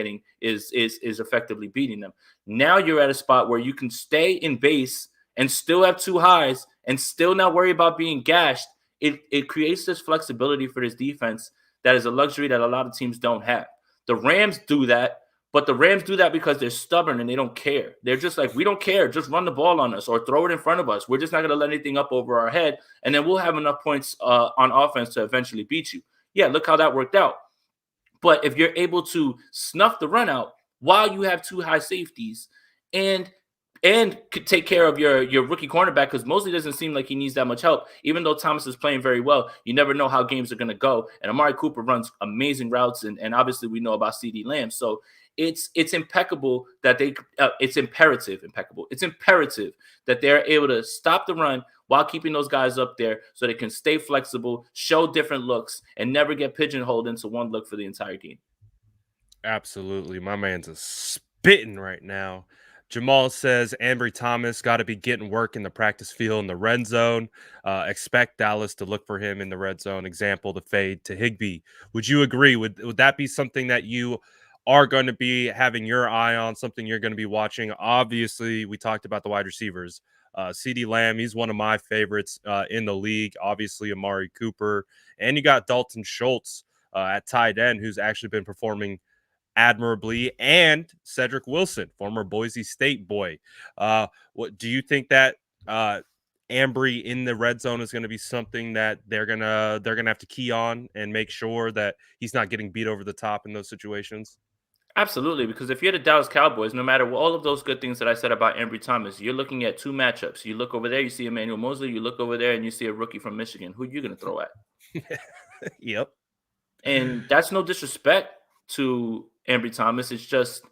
effectively beating them. Now you're at a spot where you can stay in base and still have two highs and still not worry about being gashed. It creates this flexibility for this defense that is a luxury that a lot of teams don't have. The Rams do that, but the Rams do that because they're stubborn and they don't care. They're just like, we don't care. Just run the ball on us or throw it in front of us. We're just not going to let anything up over our head, and then we'll have enough points on offense to eventually beat you. Yeah, look how that worked out. But if you're able to snuff the run out while you have two high safeties and take care of your rookie cornerback, because Mosley doesn't seem like he needs that much help. Even though Thomas is playing very well, you never know how games are going to go. And Amari Cooper runs amazing routes, and obviously we know about CeeDee Lamb. So it's impeccable that it's imperative that they're able to stop the run while keeping those guys up there so they can stay flexible, show different looks, and never get pigeonholed into one look for the entire game. Absolutely. My man's a spitting right now. Jamal says Ambry Thomas got to be getting work in the practice field in the red zone. Expect Dallas to look for him in the red zone. Example, the fade to Higbee. Would you agree? Would that be something that you are going to be having your eye on, something you're going to be watching? Obviously, we talked about the wide receivers. CeeDee Lamb, he's one of my favorites in the league. Obviously, Amari Cooper. And you got Dalton Schultz at tight end, who's actually been performing admirably, and Cedric Wilson, former Boise State boy. What do you think that Ambry in the red zone is going to be something that they're gonna have to key on and make sure that he's not getting beat over the top in those situations? Absolutely, because if you're the Dallas Cowboys, no matter all of those good things that I said about Ambry Thomas, you're looking at two matchups. You look over there, you see Emmanuel Mosley. You look over there, and you see a rookie from Michigan. Who are you going to throw at? Yep. And that's no disrespect to Ambry Thomas. It's just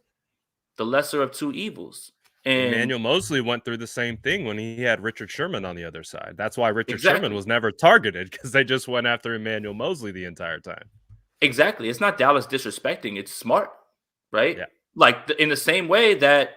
the lesser of two evils. And Emmanuel Mosley went through the same thing when he had Richard Sherman on the other side. That's why Richard Sherman exactly, was never targeted, because they just went after Emmanuel Mosley the entire time. exactly. It's not Dallas disrespecting. It's smart, right? Yeah. Like in the same way that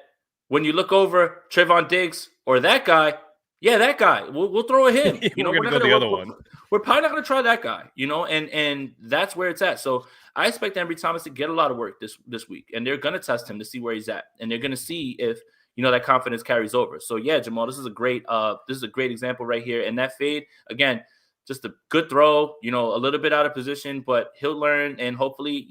when you look over Trayvon Diggs or that guy, yeah, that guy, we'll throw at him. You know, We're we're gonna not go gonna the other one. we're probably not gonna try that guy. You know, and that's where it's at. So I expect Ambry Thomas to get a lot of work this week, and they're gonna test him to see where he's at, and they're gonna see if that confidence carries over. So yeah, Jamal, this is a great example right here. And that fade again, just a good throw. You know, a little bit out of position, but he'll learn, and hopefully,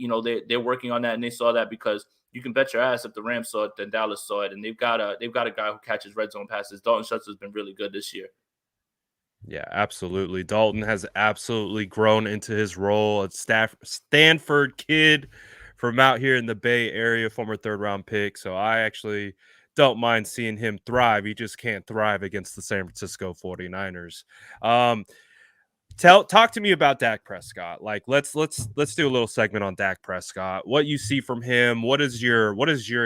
they're working on that, and they saw that because you can bet your ass if the Rams saw it, then Dallas saw it, and they've got a guy who catches red zone passes. Dalton Schultz has been really good this year. Yeah, absolutely. Dalton has absolutely grown into his role. A Stanford kid from out here in the Bay Area, former third-round pick. So I actually don't mind seeing him thrive. He just can't thrive against the San Francisco 49ers. Um, talk to me about Dak Prescott. Like let's do a little segment on Dak Prescott. What you see from him? What is your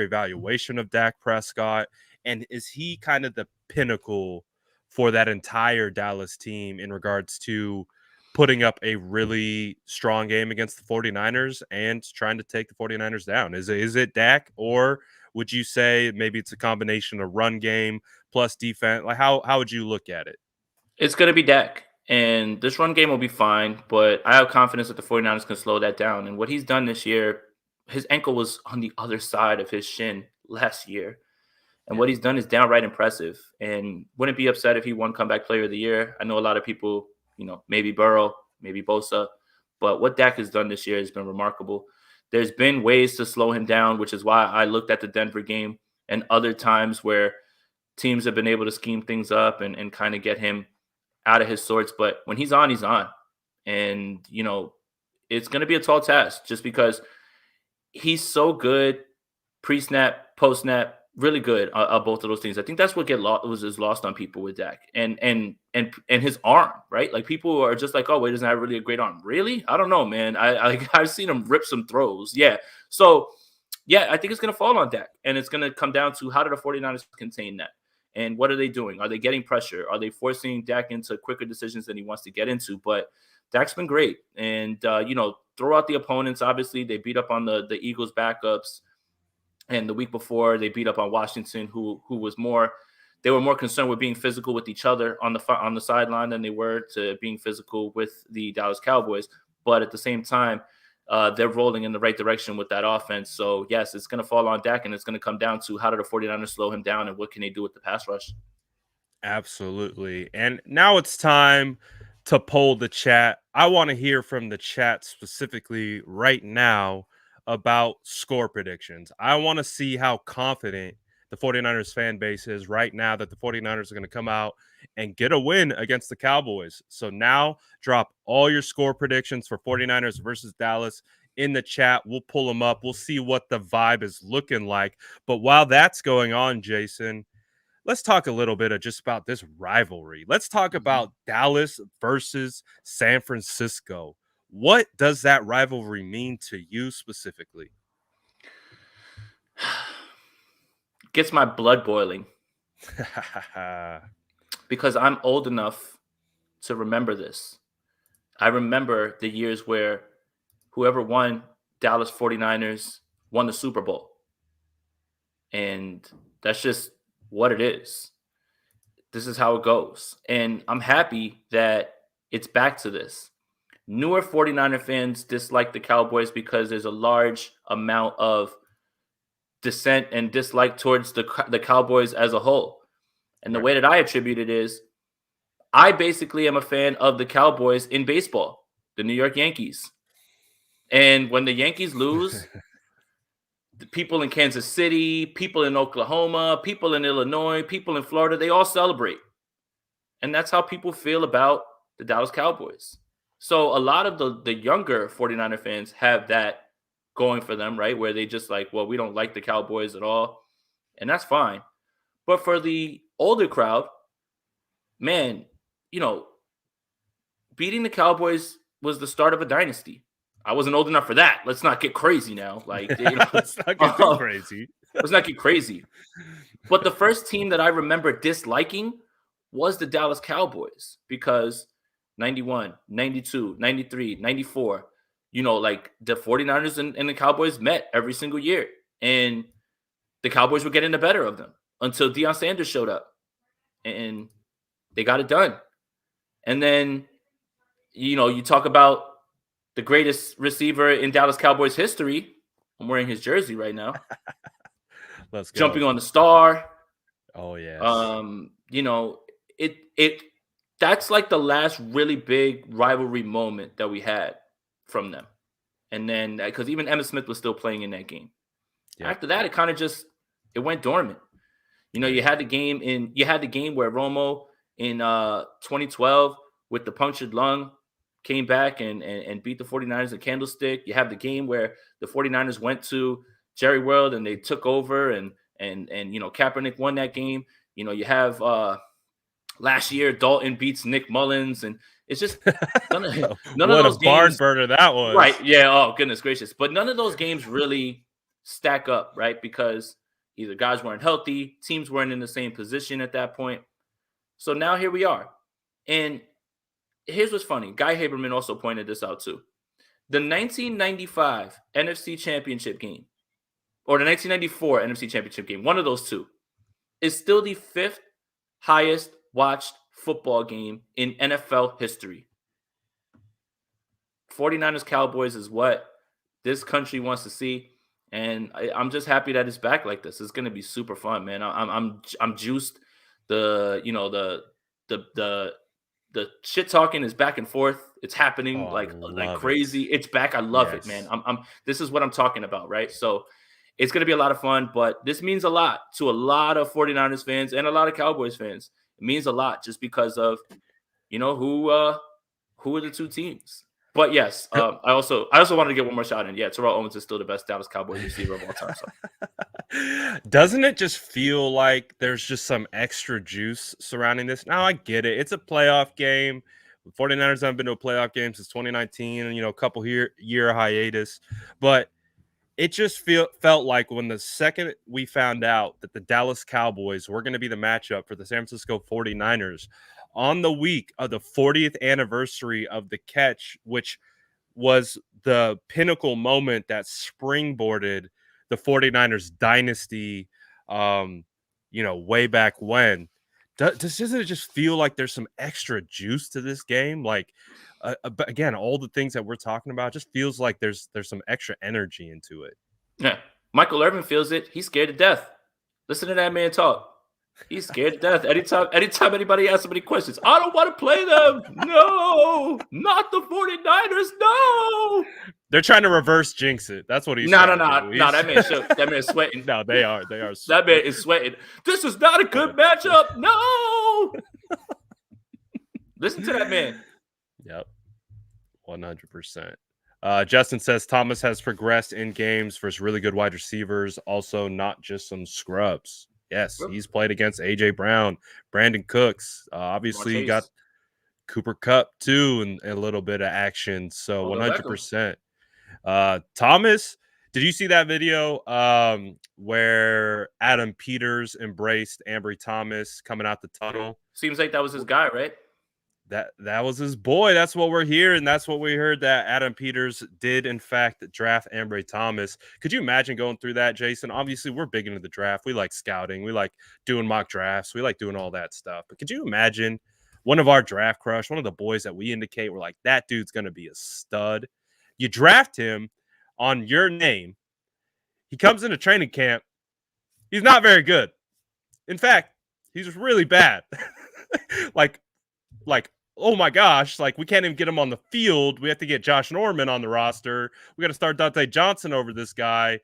evaluation of Dak Prescott? And is he kind of the pinnacle for that entire Dallas team in regards to putting up a really strong game against the 49ers and trying to take the 49ers down? Is it Dak, or would you say maybe it's a combination of run game plus defense? Like how would you look at it? It's going to be Dak, and this run game will be fine, but I have confidence that the 49ers can slow that down. And what he's done this year, his ankle was on the other side of his shin last year. And Yeah. what he's done is downright impressive. And wouldn't be upset if he won comeback player of the year. I know a lot of people, maybe Burrow, maybe Bosa, but what Dak has done this year has been remarkable. There's been ways to slow him down, which is why I looked at the Denver game and other times where teams have been able to scheme things up and kind of get him out of his sorts. But when he's on, he's on. And, it's going to be a tall task just because he's so good pre-snap, post-snap, really good at both of those things. I think that's what is lost on people with Dak and his arm, right? Like people are just like, oh, wait, doesn't have really a great arm. Really? I don't know, man. I've seen him rip some throws. Yeah. So yeah, I think it's going to fall on Dak, and it's going to come down to how do the 49ers contain that? And what are they doing? Are they getting pressure? Are they forcing Dak into quicker decisions than he wants to get into? But Dak's been great. And, throw out the opponents. Obviously, they beat up on the Eagles backups. And the week before, they beat up on Washington, who was more – they were more concerned with being physical with each other on the sideline than they were to being physical with the Dallas Cowboys. But at the same time, they're rolling in the right direction with that offense. So, yes, it's going to fall on Dak, and it's going to come down to how do the 49ers slow him down and what can they do with the pass rush. Absolutely. And now it's time to poll the chat. I want to hear from the chat specifically right now about score predictions. I want to see how confident the 49ers fan base is right now that the 49ers are going to come out and get a win against the Cowboys. So now drop all your score predictions for 49ers versus Dallas in the chat. We'll pull them up. We'll see what the vibe is looking like. But while that's going on, Jason, let's talk a little bit of just about this rivalry. Let's talk about Dallas versus San Francisco. What does that rivalry mean to you specifically? Gets my blood boiling because I'm old enough to remember this. I remember the years where whoever won Dallas 49ers won the Super Bowl. And that's just what it is. This is how it goes. And I'm happy that it's back to this. Newer 49er fans dislike the Cowboys because there's a large amount of dissent and dislike towards the Cowboys as a whole. And the way that I attribute it is I basically am a fan of the Cowboys in baseball, the New York Yankees. And when the Yankees lose, the people in Kansas City, people in Oklahoma, people in Illinois, people in Florida, they all celebrate. And that's how people feel about the Dallas Cowboys. So a lot of the younger 49er fans have that going for them, right? Where they just like, well, we don't like the Cowboys at all. And that's fine. But for the older crowd, man, you know, beating the Cowboys was the start of a dynasty. I wasn't old enough for that. Let's not get crazy now. Like, you know, Let's not get too crazy. let's not get crazy. But the first team that I remember disliking was the Dallas Cowboys because 91, 92, 93, 94, you know, like the 49ers and the Cowboys met every single year. And the Cowboys were getting the better of them until Deion Sanders showed up. And they got it done. And then, you know, you talk about the greatest receiver in Dallas Cowboys history. I'm wearing his jersey right now. Let's go. Jumping on the star. Oh, yes. You know, that's like the last really big rivalry moment that we had from them. And then because even Emmitt Smith was still playing in that game. Yep. After that, it kind of just went dormant. You know, you had the game where Romo in 2012 with the punctured lung came back and beat the 49ers in Candlestick. You have the game where the 49ers went to Jerry World and they took over and you know, Kaepernick won that game. You know, you have last year Dalton beats Nick Mullins, and it's just none of those games. Barn burner that was. Right. Yeah. Oh, goodness gracious. But none of those games really stack up, right? Because either guys weren't healthy, teams weren't in the same position at that point. So now here we are. And here's what's funny. Guy Haberman also pointed this out too. The 1995 NFC Championship game, or the 1994 NFC Championship game, one of those two, is still the 5th highest watched football game in NFL history. 49ers Cowboys is what this country wants to see. And I'm just happy that it's back like this. It's going to be super fun, man. I'm juiced. The shit talking is back and forth. It's happening like crazy. It's back. I love it, man. This is what I'm talking about, right? So it's going to be a lot of fun, but this means a lot to a lot of 49ers fans and a lot of Cowboys fans. It means a lot just because of, you know, who are the two teams. But yes, I also wanted to get one more shot in. Yeah, Terrell Owens is still the best Dallas Cowboys receiver of all time. So. Doesn't it just feel like there's just some extra juice surrounding this? Now, I get it. It's a playoff game. The 49ers haven't been to a playoff game since 2019, and, you know, a couple year hiatus. But it just felt like when the second we found out that the Dallas Cowboys were going to be the matchup for the San Francisco 49ers on the week of the 40th anniversary of the catch, which was the pinnacle moment that springboarded the 49ers dynasty, you know, way back when. Doesn't it just feel like there's some extra juice to this game? Like, again, all the things that we're talking about just feels like there's some extra energy into it. Yeah. Michael Irvin feels it. He's scared to death. Listen to that man talk. He's scared to death. Anytime anybody asks him any questions, I don't want to play them. No, not the 49ers. No. They're trying to reverse jinx it. That's what he's No. That man's sweating. No, they are. That man is sweating. This is not a good matchup. No. Listen to that man. Yep. 100%. Justin says Thomas has progressed in games versus really good wide receivers. Also, not just some scrubs. Yes, he's played against A.J. Brown, Brandon Cooks. Obviously, you got Cooper Kupp, too, and a little bit of action. So 100%. Thomas, did you see that video where Adam Peters embraced Ambry Thomas coming out the tunnel? Seems like that was his guy, right? That was his boy. That's what we're hearing. That's what we heard, that Adam Peters did, in fact, draft Ambry Thomas. Could you imagine going through that, Jason? Obviously, we're big into the draft. We like scouting. We like doing mock drafts. We like doing all that stuff. But could you imagine one of our draft crush, one of the boys that we indicate, we're like, that dude's going to be a stud. You draft him on your name. He comes into training camp. He's not very good. In fact, he's really bad. like oh my gosh, like we can't even get him on the field. We have to get Josh Norman on the roster. We got to start Dante Johnson over this guy.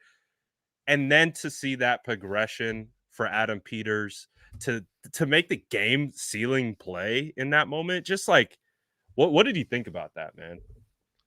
And then to see that progression for Adam Peters to make the game sealing play in that moment, just like what did you think about that, man?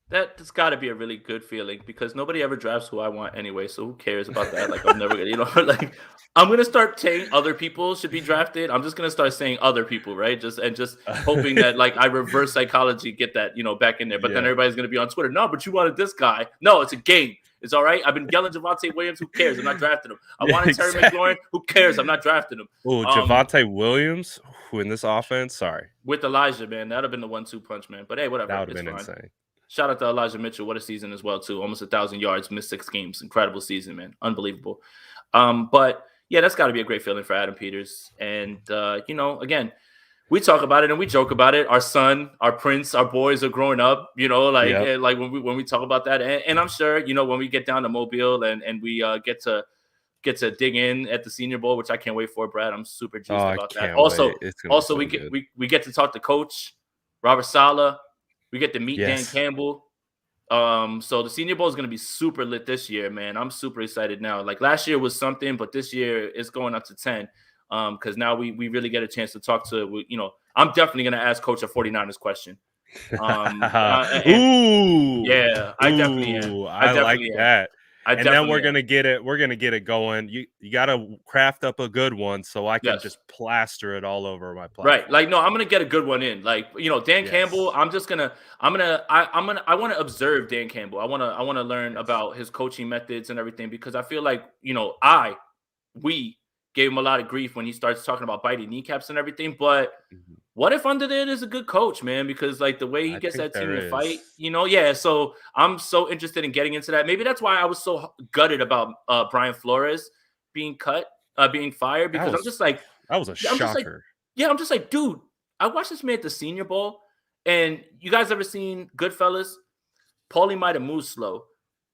That's got to be a really good feeling because nobody ever drafts who I want anyway. So who cares about that? Like I'm never gonna, like I'm gonna start saying other people should be drafted. I'm just gonna start saying other people, right? Just hoping that like I reverse psychology, get that back in there. But then Yeah. everybody's gonna be on Twitter. No, but you wanted this guy. No, it's a game. It's all right. I've been yelling Javonte Williams. Who cares? I'm not drafting him. I wanted Terry McLaurin. Who cares? I'm not drafting him. Oh, Javonte Williams who in this offense. Sorry, with Elijah, man, that'd have been the 1-2 punch, man. But hey, whatever. that would have It's been fine. insane. Shout out to Elijah Mitchell. What a season as well, too. Almost 1,000 yards, missed 6 games. Incredible season, man. Unbelievable. But yeah, that's got to be a great feeling for Adam Peters. And again, we talk about it and we joke about it. Our son, our prince, our boys are growing up. Yep. Like when we talk about that, and I'm sure when we get down to Mobile and we get to dig in at the Senior Bowl, which I can't wait for, Brad. I'm super juiced about that. Also, we get to talk to Coach Robert Saleh. We get to meet Dan Campbell. So the Senior Bowl is going to be super lit this year, man. I'm super excited now. Like last year was something, but this year it's going up to 10. Because now we really get a chance to talk to, I'm definitely going to ask Coach a 49ers question. Ooh. Yeah, I definitely am. I like that. And then we're gonna get it. We're gonna get it going. You got to craft up a good one so I can just plaster it all over my platform. Right. Like, no, I'm gonna get a good one in. Like, Dan Campbell. I want to observe Dan Campbell. I want to learn about his coaching methods and everything because I feel like we gave him a lot of grief when he starts talking about biting kneecaps and everything. But what if under there is a good coach, man? Because like the way he gets that team to fight, yeah. So I'm so interested in getting into that. Maybe that's why I was so gutted about Brian Flores being fired because I'm just like, that was a shocker. I'm just like, dude, I watched this man at the Senior Bowl, and you guys ever seen Goodfellas? Paulie might have moved slow.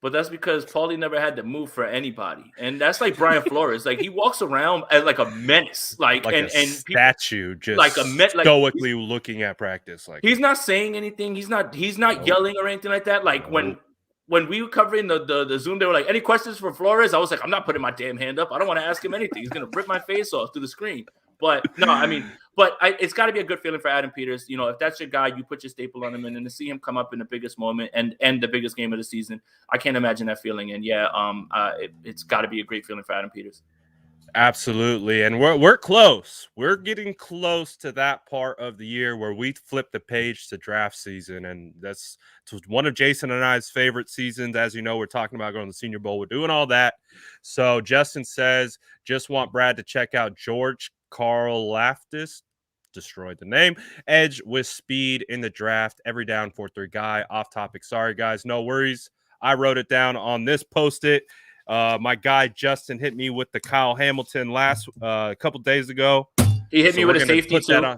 But that's because Paulie never had to move for anybody. And that's like Brian Flores. Like he walks around as like a menace. Like and statue just like stoically looking at practice. Like he's not saying anything. He's not yelling or anything like that. Like when we were covering the Zoom, they were like, any questions for Flores? I was like, I'm not putting my damn hand up. I don't want to ask him anything. He's gonna rip my face off through the screen. But no, I mean, it's got to be a good feeling for Adam Peters. If that's your guy, you put your staple on him, and then to see him come up in the biggest moment and the biggest game of the season, I can't imagine that feeling. And it's got to be a great feeling for Adam Peters. Absolutely, and we're close. We're getting close to that part of the year where we flip the page to draft season, and that's one of Jason and I's favorite seasons. As you know, we're talking about going to the Senior Bowl. We're doing all that. So Justin says, just want Brad to check out George Karlaftis, destroyed the name, edge with speed in the draft, every down 4-3 guy. Off topic, sorry guys, no worries. I wrote it down on this post-it. My guy Justin hit me with the Kyle Hamilton last a couple days ago. He hit me with a safety too.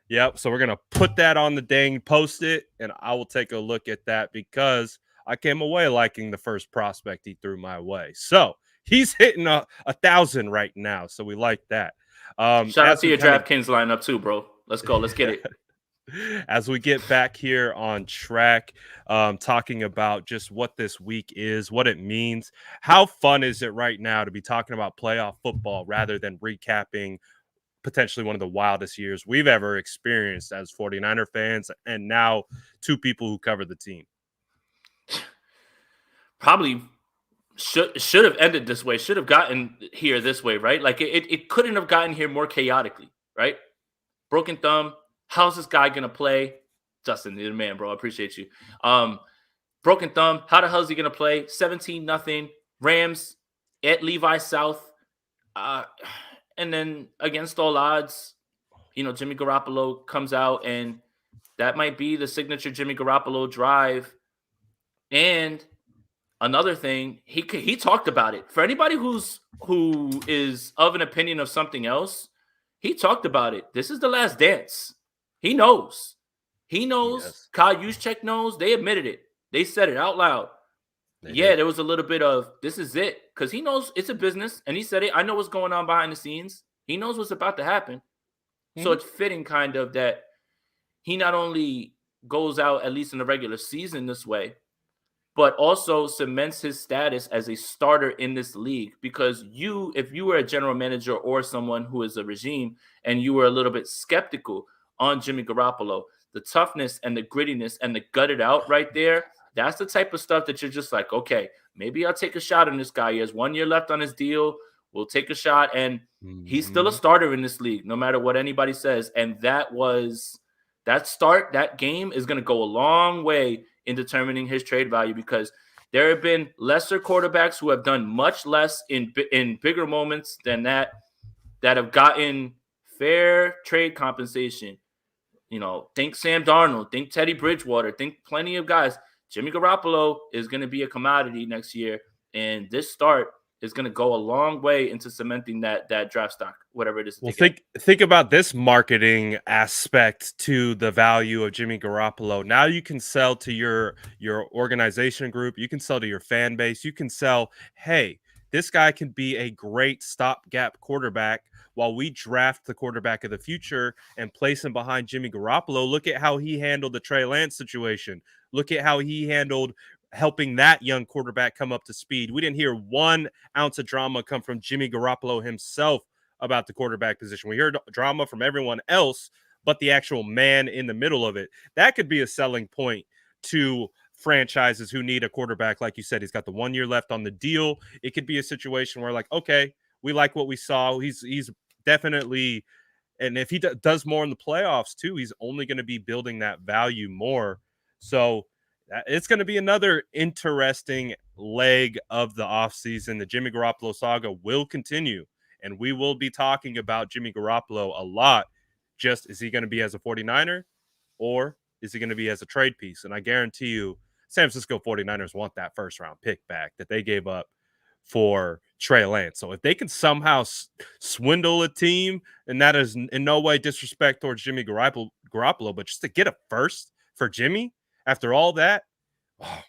Yep, so we're gonna put that on the dang post-it, and I will take a look at that because I came away liking the first prospect he threw my way. So he's hitting 1,000 right now, so we like that. Shout out to your DraftKings lineup too, bro. Let's go. Let's get it. As we get back here on track, talking about just what this week is, what it means, how fun is it right now to be talking about playoff football rather than recapping potentially one of the wildest years we've ever experienced as 49er fans and now two people who cover the team? Probably should have ended this way, should have gotten here this way, right? Like it couldn't have gotten here more chaotically, right? Broken thumb. How's this guy going to play? Justin, you're the man, bro. I appreciate you. Broken thumb. How the hell is he going to play? 17-0. Rams at Levi South. And then against all odds, Jimmy Garoppolo comes out, and that might be the signature Jimmy Garoppolo drive. And another thing, he talked about it. For anybody who is of an opinion of something else, he talked about it. This is the last dance. He knows. Yes. Kyle Juszczyk knows. They admitted it. They said it out loud. There was a little bit of this is it because he knows it's a business, and he said it. I know what's going on behind the scenes. He knows what's about to happen. Mm-hmm. So it's fitting kind of that he not only goes out, at least in the regular season, this way, but also cements his status as a starter in this league. Because if you were a general manager or someone who is a regime and you were a little bit skeptical on Jimmy Garoppolo, the toughness and the grittiness and the gutted out right there, that's the type of stuff that you're just like, okay, maybe I'll take a shot on this guy. He has 1 year left on his deal. We'll take a shot. And he's still a starter in this league, no matter what anybody says. And that game is going to go a long way in determining his trade value, because there have been lesser quarterbacks who have done much less in bigger moments than that have gotten fair trade compensation. Think Sam Darnold, think Teddy Bridgewater, think plenty of guys. Jimmy Garoppolo is going to be a commodity next year, and this start is going to go a long way into cementing that draft stock, whatever it is. Well, think about this marketing aspect to the value of Jimmy Garoppolo. Now you can sell to your organization group. You can sell to your fan base. You can sell, hey, this guy can be a great stopgap quarterback while we draft the quarterback of the future and place him behind Jimmy Garoppolo. Look at how he handled the Trey Lance situation. Look at how he handled helping that young quarterback come up to speed. We didn't hear 1 ounce of drama come from Jimmy Garoppolo himself about the quarterback position. We heard drama from everyone else, but the actual man in the middle of it. That could be a selling point to franchises who need a quarterback. Like you said, he's got the 1 year left on the deal. It could be a situation where, like, okay, we like what we saw. He's definitely, and if he does more in the playoffs too, he's only going to be building that value more. So it's going to be another interesting leg of the offseason. The Jimmy Garoppolo saga will continue, and we will be talking about Jimmy Garoppolo a lot. Just, is he going to be as a 49er, or is he going to be as a trade piece? And I guarantee you, San Francisco 49ers want that first-round pick back that they gave up for Trey Lance. So if they can somehow swindle a team, and that is in no way disrespect towards Jimmy Garoppolo, but just to get a first for Jimmy after all that, oh,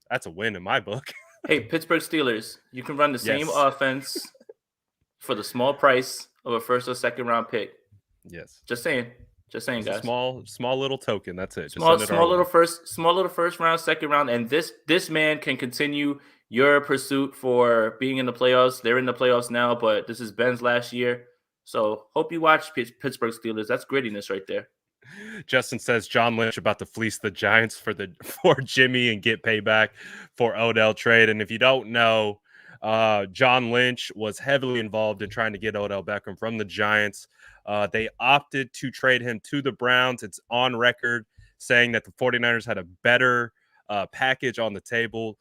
that's a win in my book. Hey, Pittsburgh Steelers, you can run the same offense for the small price of a first or second round pick. Yes. Just saying, guys. Small little token. That's it. Small little first round, second round, and this man can continue your pursuit for being in the playoffs. They're in the playoffs now, but this is Ben's last year. So hope you watch Pittsburgh Steelers. That's grittiness right there. Justin says John Lynch about to fleece the Giants for Jimmy and get payback for Odell trade. And if you don't know, John Lynch was heavily involved in trying to get Odell Beckham from the Giants. They opted to trade him to the Browns. It's on record saying that the 49ers had a better package on the table.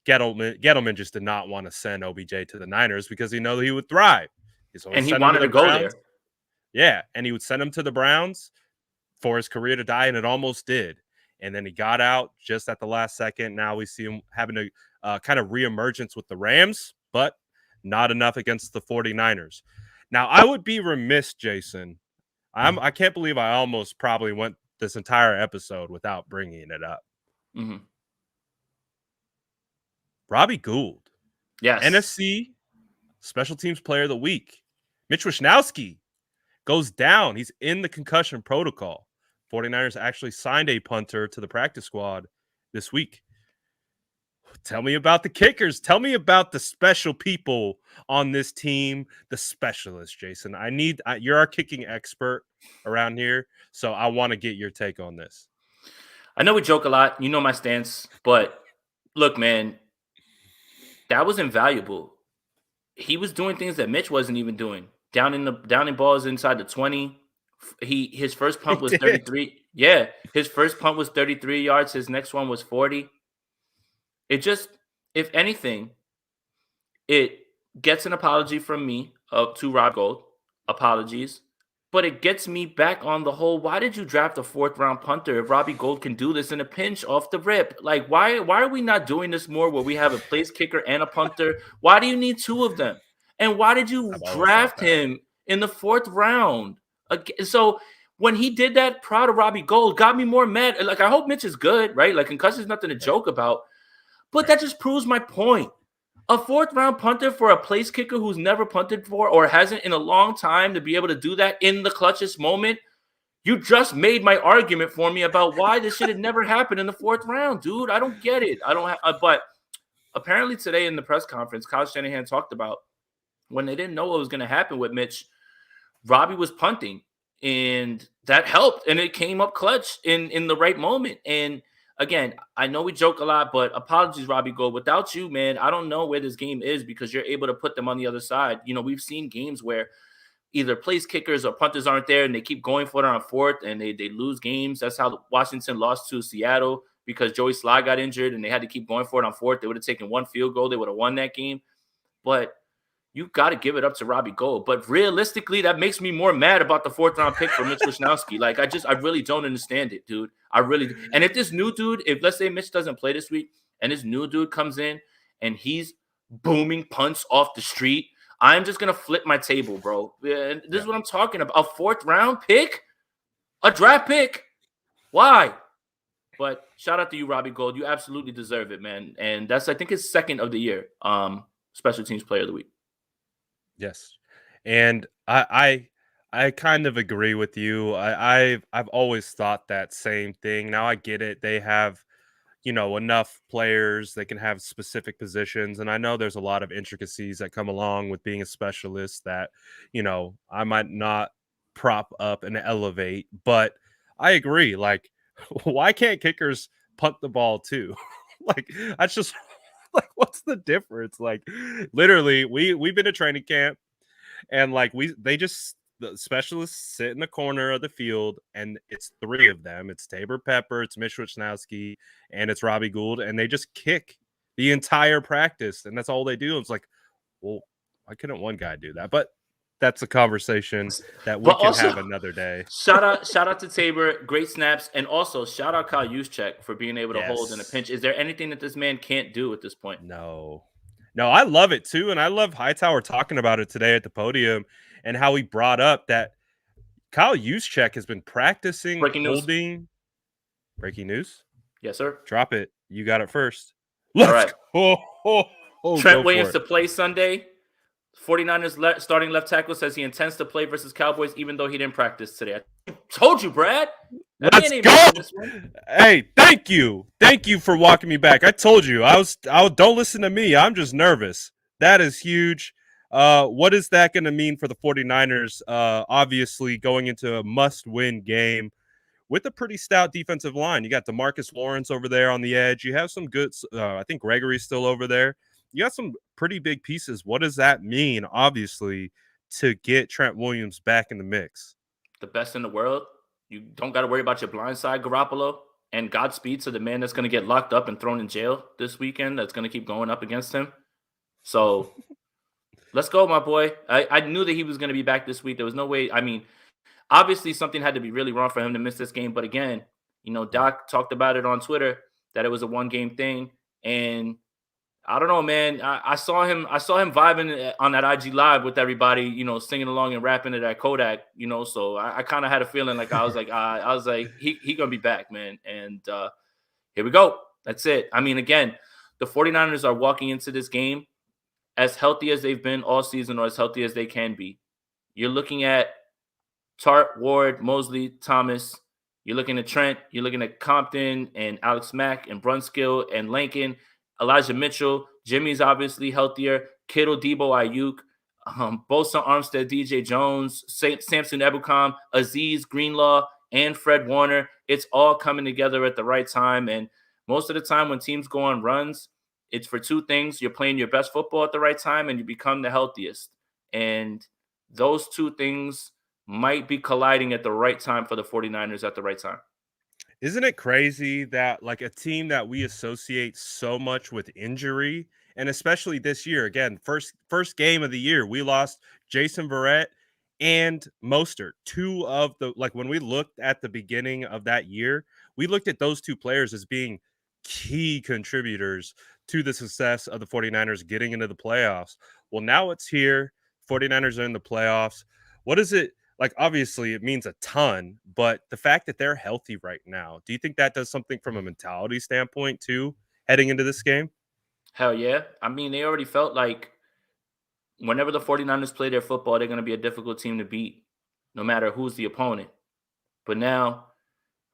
Gettleman just did not want to send OBJ to the Niners because he knew he would thrive. And he wanted to go there. Yeah, and he would send him to the Browns for his career to die, and it almost did. And then he got out just at the last second. Now we see him having a kind of reemergence with the Rams, but not enough against the 49ers. Now, I would be remiss, Jason. I can't believe I almost probably went this entire episode without bringing it up. Mm-hmm. Robbie Gould. Yes. NFC Special Teams Player of the Week. Mitch Wishnowsky goes down. He's in the concussion protocol. 49ers actually signed a punter to the practice squad this week. Tell me about the kickers. Tell me about the special people on this team, the specialists, Jason. You're our kicking expert around here, so I want to get your take on this. I know we joke a lot. You know my stance, but look, man, that was invaluable. He was doing things that Mitch wasn't even doing. Down in balls inside the 20. His first punt was 33. Yeah, his first punt was 33 yards. His next one was 40. It just, if anything, it gets an apology from me to Rob Gould. Apologies. But it gets me back on the whole, why did you draft a 4th-round punter if Robbie Gould can do this in a pinch off the rip? Like, why are we not doing this more where we have a place kicker and a punter? Why do you need 2 of them? And why did you draft him in the 4th round? So when he did that, proud of Robbie Gould, got me more mad. Like, I hope Mitch is good, right? Like, concussion is nothing to joke about. But that just proves my point. A 4th-round punter for a place kicker who's never punted for or hasn't in a long time to be able to do that in the clutchest moment, You just made my argument for me about why this shit had never happened in the 4th round, dude. I don't get it. I don't but apparently today in the press conference, Kyle Shanahan talked about when they didn't know what was going to happen with Mitch, Robbie was punting, and that helped, and it came up clutch in the right moment. And again, I know we joke a lot, but apologies, Robbie Gould. Without you, man, I don't know where this game is because you're able to put them on the other side. We've seen games where either place kickers or punters aren't there, and they keep going for it on 4th, and they lose games. That's how Washington lost to Seattle because Joey Sly got injured, and they had to keep going for it on 4th. They would have taken one field goal. They would have won that game. But you got to give it up to Robbie Gould. But realistically, that makes me more mad about the 4th round pick for Mitch Wishnowsky. Like, I really don't understand it, dude. And if this new dude, if let's say Mitch doesn't play this week, and this new dude comes in and he's booming punts off the street, I'm just going to flip my table, bro. This is what I'm talking about. A 4th round pick? A draft pick? Why? But shout out to you, Robbie Gould. You absolutely deserve it, man. And that's, I think, his 2nd of the year, special teams player of the week. Yes. And I kind of agree with you. I've always thought that same thing. Now I get it. They have, enough players. They can have specific positions. And I know there's a lot of intricacies that come along with being a specialist that, I might not prop up and elevate. But I agree. Like, why can't kickers punt the ball too? Like, that's just like, what's the difference? Like, literally, we've been to training camp, and like the specialists sit in the corner of the field, and it's 3 of them. It's Tabor Pepper, it's Mitch Wishnowsky, and it's Robbie Gould, and they just kick the entire practice, and that's all they do. It's like, well, why couldn't one guy do that? But that's a conversation that we can have another day. Shout out to Tabor, great snaps, and also shout out Kyle Juszczyk for being able to hold in a pinch. Is there anything that this man can't do at this point? No, I love it too, and I love Hightower talking about it today at the podium and how he brought up that Kyle Juszczyk has been practicing holding. Breaking news? Yes, sir. Drop it. You got it first. Let's go. Trent Williams to play Sunday. 49ers starting left tackle says he intends to play versus Cowboys even though he didn't practice today. I told you, Brad. Let's go. Hey, thank you. Thank you for walking me back. I told you. Don't listen to me. I'm just nervous. That is huge. What is that going to mean for the 49ers? Obviously going into a must-win game with a pretty stout defensive line. You got DeMarcus Lawrence over there on the edge. You have some good I think Gregory's still over there. You got some pretty big pieces. What does that mean, obviously, to get Trent Williams back in the mix? The best in the world. You don't got to worry about your blind side, Garoppolo. And Godspeed to the man that's going to get locked up and thrown in jail this weekend that's going to keep going up against him. So let's go, my boy. I knew that he was going to be back this week. There was no way. I mean, obviously something had to be really wrong for him to miss this game. But again, Doc talked about it on Twitter that it was a one-game thing. And I don't know, man. I saw him vibing on that IG Live with everybody, singing along and rapping to that Kodak, So I kind of had a feeling like I was like he gonna be back, man. And here we go. That's it. I mean, again, the 49ers are walking into this game as healthy as they've been all season, or as healthy as they can be. You're looking at Tart, Ward, Mosley, Thomas. You're looking at Trent. You're looking at Compton and Alex Mack and Brunskill and Lincoln. Elijah Mitchell, Jimmy's obviously healthier. Kittle, Deebo, Aiyuk, Bosa, Armstead, DJ Jones, Samson Ebukam, Aziz, Greenlaw, and Fred Warner. It's all coming together at the right time. And most of the time when teams go on runs, it's for 2 things. You're playing your best football at the right time and you become the healthiest. And those 2 things might be colliding at the right time for the 49ers at the right time. Isn't it crazy that like a team that we associate so much with injury, and especially this year, again, first game of the year, we lost Jason Verrett and Mostert. 2 of the, like, when we looked at the beginning of that year, we looked at those 2 players as being key contributors to the success of the 49ers getting into the playoffs. Well, now it's here. 49ers are in the playoffs. What is it? Like, obviously, it means a ton, but the fact that they're healthy right now, do you think that does something from a mentality standpoint, too, heading into this game? Hell yeah. I mean, they already felt like whenever the 49ers play their football, they're going to be a difficult team to beat, no matter who's the opponent. But now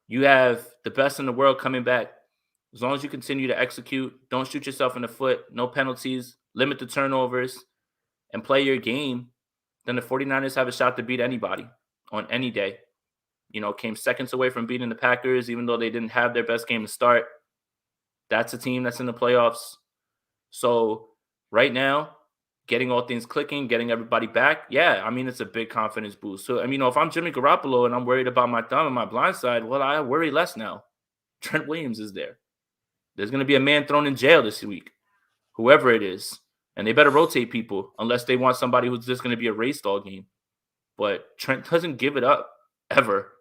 you have the best in the world coming back. As long as you continue to execute, don't shoot yourself in the foot, no penalties, limit the turnovers, and play your game, then the 49ers have a shot to beat anybody on any day. Came seconds away from beating the Packers, even though they didn't have their best game to start. That's a team that's in the playoffs. So right now, getting all things clicking, getting everybody back, yeah, I mean, it's a big confidence boost. So, if I'm Jimmy Garoppolo and I'm worried about my thumb and my blind side, well, I worry less now. Trent Williams is there. There's going to be a man thrown in jail this week, whoever it is. And they better rotate people unless they want somebody who's just going to be erased all game. But Trent doesn't give it up ever.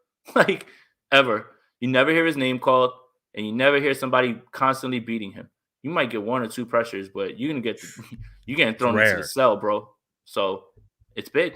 Ever. You never hear his name called, and you never hear somebody constantly beating him. You might get 1 or 2 pressures, but you're getting thrown into the cell, bro. So it's big.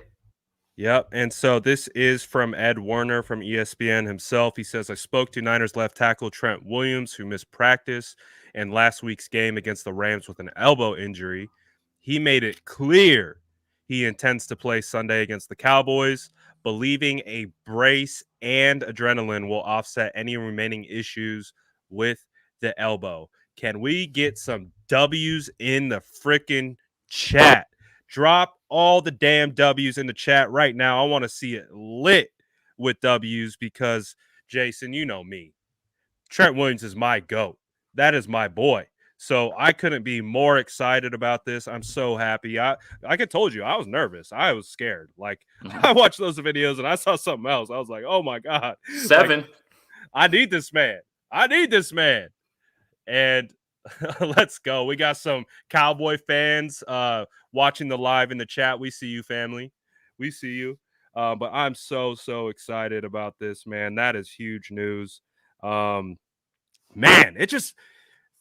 Yep. And so this is from Ed Werner from ESPN himself. He says, I spoke to Niners left tackle Trent Williams, who missed practice in last week's game against the Rams with an elbow injury. He made it clear he intends to play Sunday against the Cowboys, believing a brace and adrenaline will offset any remaining issues with the elbow. Can we get some W's in the freaking chat? Drop all the damn W's in the chat right now. I want to see it lit with W's because, Jason, you know me. Trent Williams is my GOAT. That is my boy. So I couldn't be more excited about this. I'm so happy. Like I told you, I was nervous. I was scared. Like, I watched those videos and I saw something else. I was like, oh, my God. 7. I need this man. And let's go. We got some Cowboy fans watching the live in the chat. We see you, family. We see you. But I'm so excited about this, man. That is huge news. Man, it just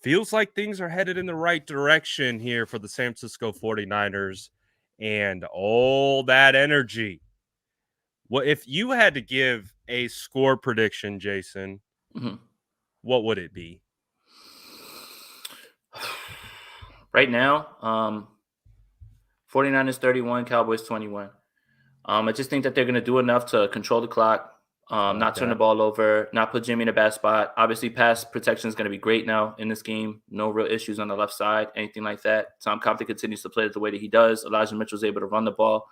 feels like things are headed in the right direction here for the San Francisco 49ers and all that energy. Well, if you had to give a score prediction, Jason, what would it be? Right now, 49ers 31, Cowboys 21. I just think that they're going to do enough to control the clock, not turn the ball over, not put Jimmy in a bad spot. Obviously, pass protection is going to be great now in this game. No real issues on the left side, anything like that. Tom Compton continues to play it the way that he does. Elijah Mitchell's able to run the ball,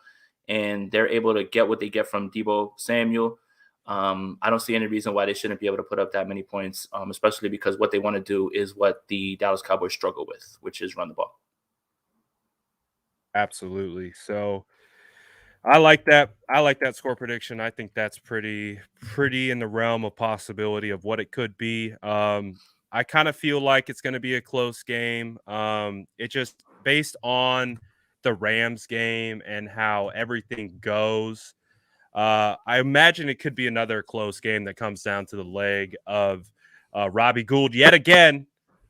and they're able to get what they get from Deebo Samuel. I don't see any reason why they shouldn't be able to put up that many points, especially because what they want to do is what the Dallas Cowboys struggle with, which is run the ball. Absolutely. So I like that. I like that score prediction. I think that's pretty in the realm of possibility of what it could be. I kind of feel like it's going to be a close game. It just based on the Rams game and how everything goes. I imagine it could be another close game that comes down to the leg of Robbie Gould yet again.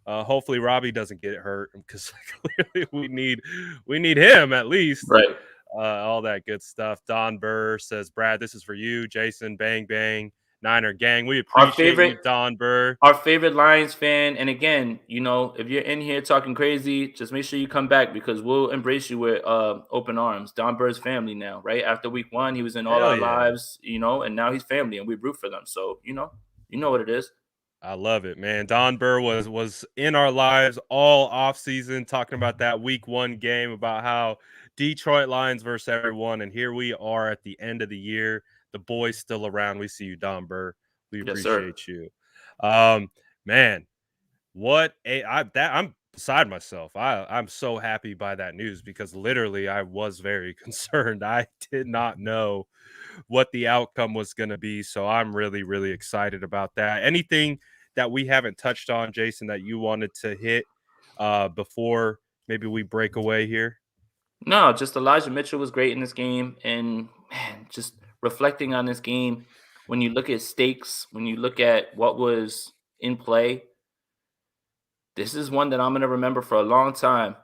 Hopefully Robbie doesn't get hurt because clearly we need him at least. Right. All that good stuff. Don Burr says, Brad, this is for you. Jason, bang, bang. Niner gang. We appreciate you, Don Burr. Our favorite Lions fan. And again, if you're in here talking crazy, just make sure you come back because we'll embrace you with open arms. Don Burr's family now, right? After week 1, he was in all our lives, and now he's family and we root for them. So, you know what it is. I love it, man. Don Burr was in our lives all offseason talking about that week 1 game, about how Detroit Lions versus everyone. And here we are at the end of the year. The boy's still around. We see you, Don Burr. We appreciate you. Man, I'm beside myself. I'm so happy by that news because literally I was very concerned. I did not know what the outcome was going to be. So I'm really, really excited about that. Anything that we haven't touched on, Jason, that you wanted to hit before maybe we break away here? No, just Elijah Mitchell was great in this game. And man, just reflecting on this game, when you look at stakes, when you look at what was in play, this is one that I'm going to remember for a long time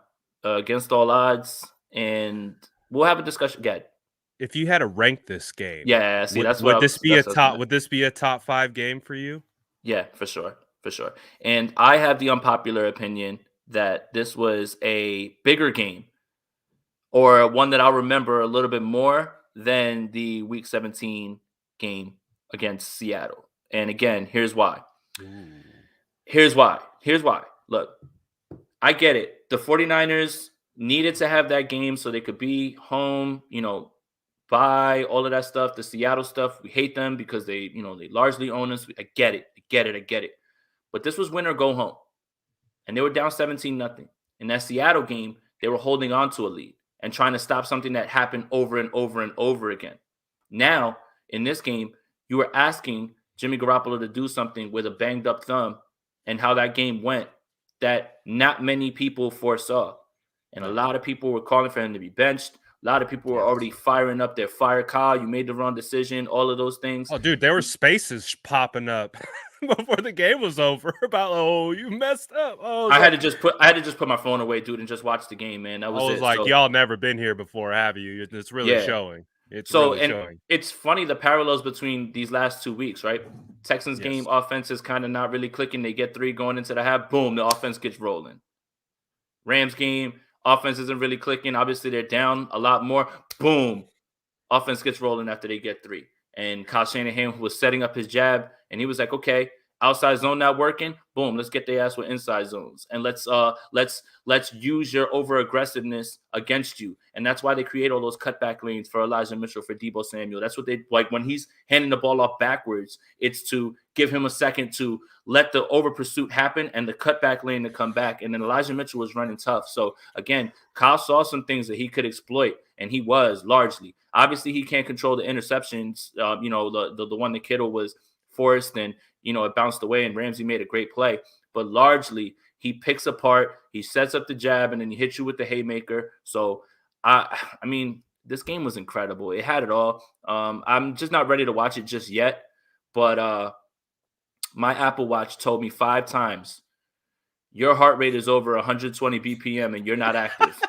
against all odds. And we'll have a discussion again. If you had to rank this game, yeah, see, would this be a top 5 game for you? Yeah, for sure. And I have the unpopular opinion that this was a bigger game, or one that I'll remember a little bit more than the Week 17 game against Seattle. And again, here's why. Ooh. Here's why. Look, I get it. The 49ers needed to have that game so they could be home, buy all of that stuff. The Seattle stuff, we hate them because they largely own us. I get it. But this was win or go home. And they were down 17-0. In that Seattle game, they were holding on to a lead and trying to stop something that happened over and over and over again. Now, in this game, you were asking Jimmy Garoppolo to do something with a banged up thumb, and how that game went that not many people foresaw. And a lot of people were calling for him to be benched. A lot of people were already firing up their fire car. You made the wrong decision, all of those things. Oh, dude, there were spaces popping up before the game was over about, oh, you messed up. Oh, I had to just put my phone away, dude, and just watch the game, man. That was it. Like, y'all never been here before, have you? It's really showing. It's showing. It's funny, the parallels between these last 2 weeks, right? Texans game, offense is kind of not really clicking. They get 3 going into the half. Boom, the offense gets rolling. Rams game, offense isn't really clicking. Obviously, they're down a lot more. Boom, offense gets rolling after they get 3. And Kyle Shanahan was setting up his jab, and he was like, okay, outside zone not working. Boom, let's get their ass with inside zones, and let's use your over aggressiveness against you. And that's why they create all those cutback lanes for Elijah Mitchell, for Deebo Samuel. That's what they like when he's handing the ball off backwards. It's to give him a second to let the over pursuit happen and the cutback lane to come back. And then Elijah Mitchell was running tough. So again, Kyle saw some things that he could exploit, and he was largely. Obviously, he can't control the interceptions. The one that Kittle was forced, and it bounced away, and Ramsey made a great play. But largely, he picks apart, he sets up the jab, and then he hits you with the haymaker. So, I mean, this game was incredible. It had it all. I'm just not ready to watch it just yet. But my Apple Watch told me 5 times, your heart rate is over 120 BPM and you're not active.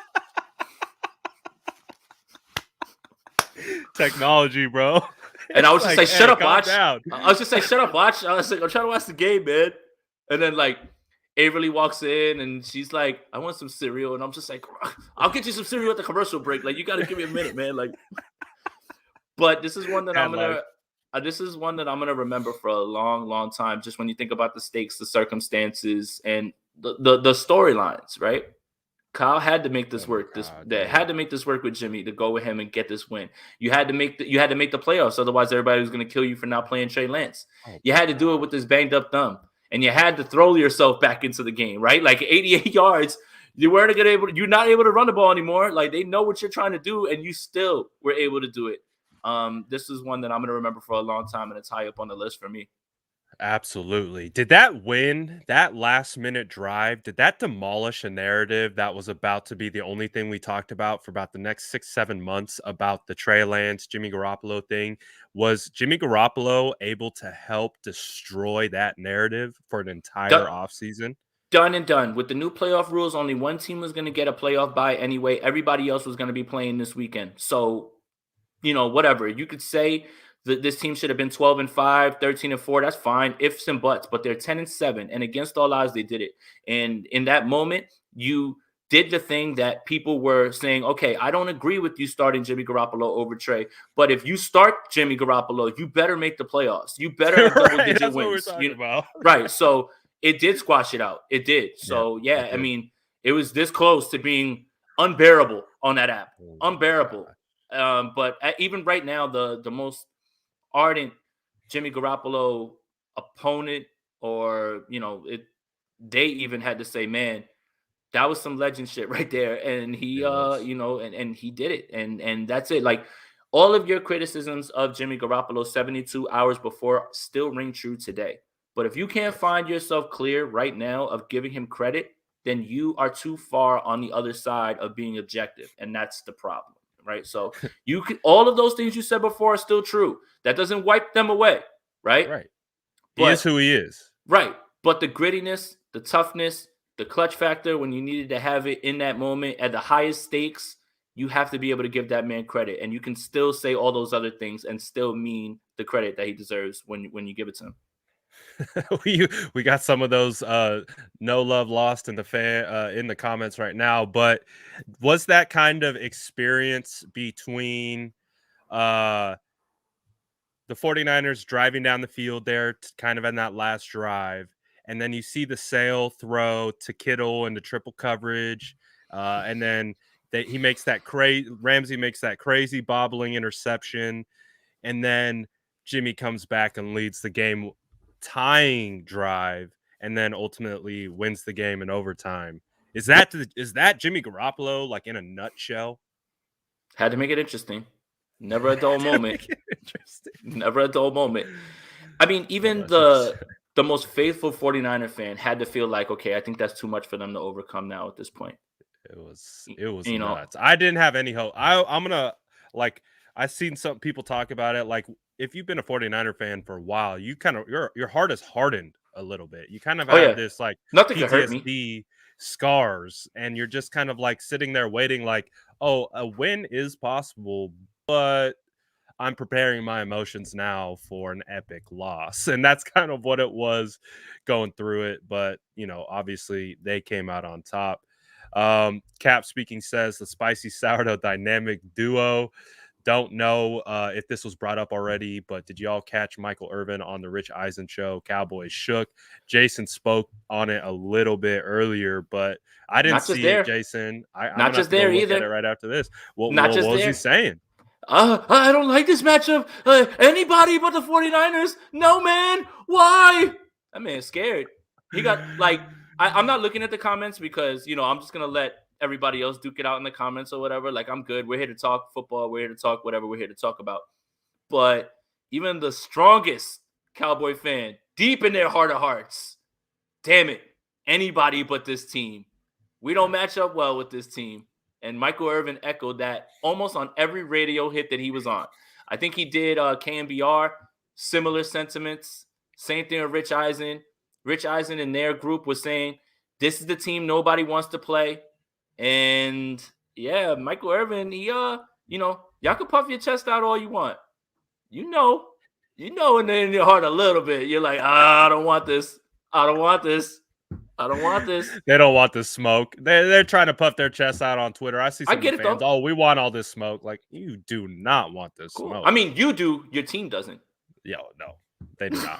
Technology, bro. And I was just like, shut up, watch. Down. I was just like, shut up, watch. I was like, I'm trying to watch the game, man. And then like Averly walks in and she's like, I want some cereal. And I'm just like, I'll get you some cereal at the commercial break. Like, you got to give me a minute, man. Like, but this is one that I'm gonna remember for a long, long time. Just when you think about the stakes, the circumstances, and the storylines, right? Kyle had to make this work. Had to make this work with Jimmy to go with him and get this win. You had to make the playoffs. Otherwise, everybody was going to kill you for not playing Trey Lance. You had to do it with this banged up thumb, and you had to throw yourself back into the game, right? Like 88 yards, you're not able to run the ball anymore. Like, they know what you're trying to do, and you still were able to do it. This is one that I'm going to remember for a long time, and it's high up on the list for me. Absolutely. Did that win, that last minute drive, did that demolish a narrative that was about to be the only thing we talked about for about the next 6-7 months about the Trey Lance, Jimmy Garoppolo thing? Was Jimmy Garoppolo able to help destroy that narrative for an entire offseason? Done and done. With the new playoff rules, only one team was going to get a playoff bye anyway. Everybody else was going to be playing this weekend. So, whatever. You could say this team should have been 12-5, 13-4. That's fine. Ifs and buts, but they're 10-7. And against all odds, they did it. And in that moment, you did the thing that people were saying, okay, I don't agree with you starting Jimmy Garoppolo over Trey, but if you start Jimmy Garoppolo, you better make the playoffs. You better have double-digit wins. Right. So it did squash it out. It did. So, yeah, I mean, it was this close to being unbearable on that app. Unbearable. But even right now, the most ardent Jimmy Garoppolo opponent, or they even had to say, man, that was some legend shit right there. And he and he did it, and that's it. Like, all of your criticisms of Jimmy Garoppolo 72 hours before still ring true today. But if you can't find yourself clear right now of giving him credit, then you are too far on the other side of being objective, and that's the problem. Right. So all of those things you said before are still true. That doesn't wipe them away. Right. Right. He is who he is. Right. But the grittiness, the toughness, the clutch factor, when you needed to have it in that moment at the highest stakes, you have to be able to give that man credit. And you can still say all those other things and still mean the credit that he deserves when you give it to him. we got some of those no love lost in the comments right now, but was that kind of experience between the 49ers driving down the field there, kind of in that last drive. And then you see the sail throw to Kittle into triple coverage. And then he makes that Ramsey makes that crazy bobbling interception. And then Jimmy comes back and leads the game tying drive and then ultimately wins the game in overtime. Is that Jimmy Garoppolo like in a nutshell? Had to make it interesting. Never a dull moment. Never a dull moment. I mean, even the most faithful 49er fan had to feel like, okay, I think that's too much for them to overcome now at this point. It was nuts. I didn't have any hope. I'm gonna I've seen some people talk about it. Like, if you've been a 49er fan for a while, you kind of your heart is hardened a little bit. You kind of have this like nothing PTSD could hurt me. Scars, and you're just kind of like sitting there waiting, like, oh, a win is possible, but I'm preparing my emotions now for an epic loss. And that's kind of what it was going through it. But, obviously they came out on top. Cap speaking says the spicy sourdough dynamic duo. Don't know if this was brought up already, but did y'all catch Michael Irvin on the Rich Eisen show? Cowboys shook. Jason spoke on it a little bit earlier, but I didn't see it, Jason. I'm not just there either. Look at it right after this. What was he saying? I don't like this matchup. Anybody but the 49ers? No, man. Why? That man's scared. He got I'm not looking at the comments because, I'm just going to let everybody else duke it out in the comments or whatever. Like, I'm good. We're here to talk football. We're here to talk whatever we're here to talk about. But even the strongest Cowboy fan, deep in their heart of hearts, damn it, anybody but this team. We don't match up well with this team. And Michael Irvin echoed that almost on every radio hit that he was on. I think he did KNBR, similar sentiments. Same thing with Rich Eisen. Rich Eisen in their group was saying, this is the team nobody wants to play. And yeah, Michael Irvin, he y'all can puff your chest out all you want. You know in your heart a little bit. You're like, I don't want this. I don't want this. I don't want this. They don't want this smoke. They're trying to puff their chests out on Twitter. I see some fans. Oh, we want all this smoke. Like, you do not want this smoke. I mean, you do. Your team doesn't. Yo, no, they do not.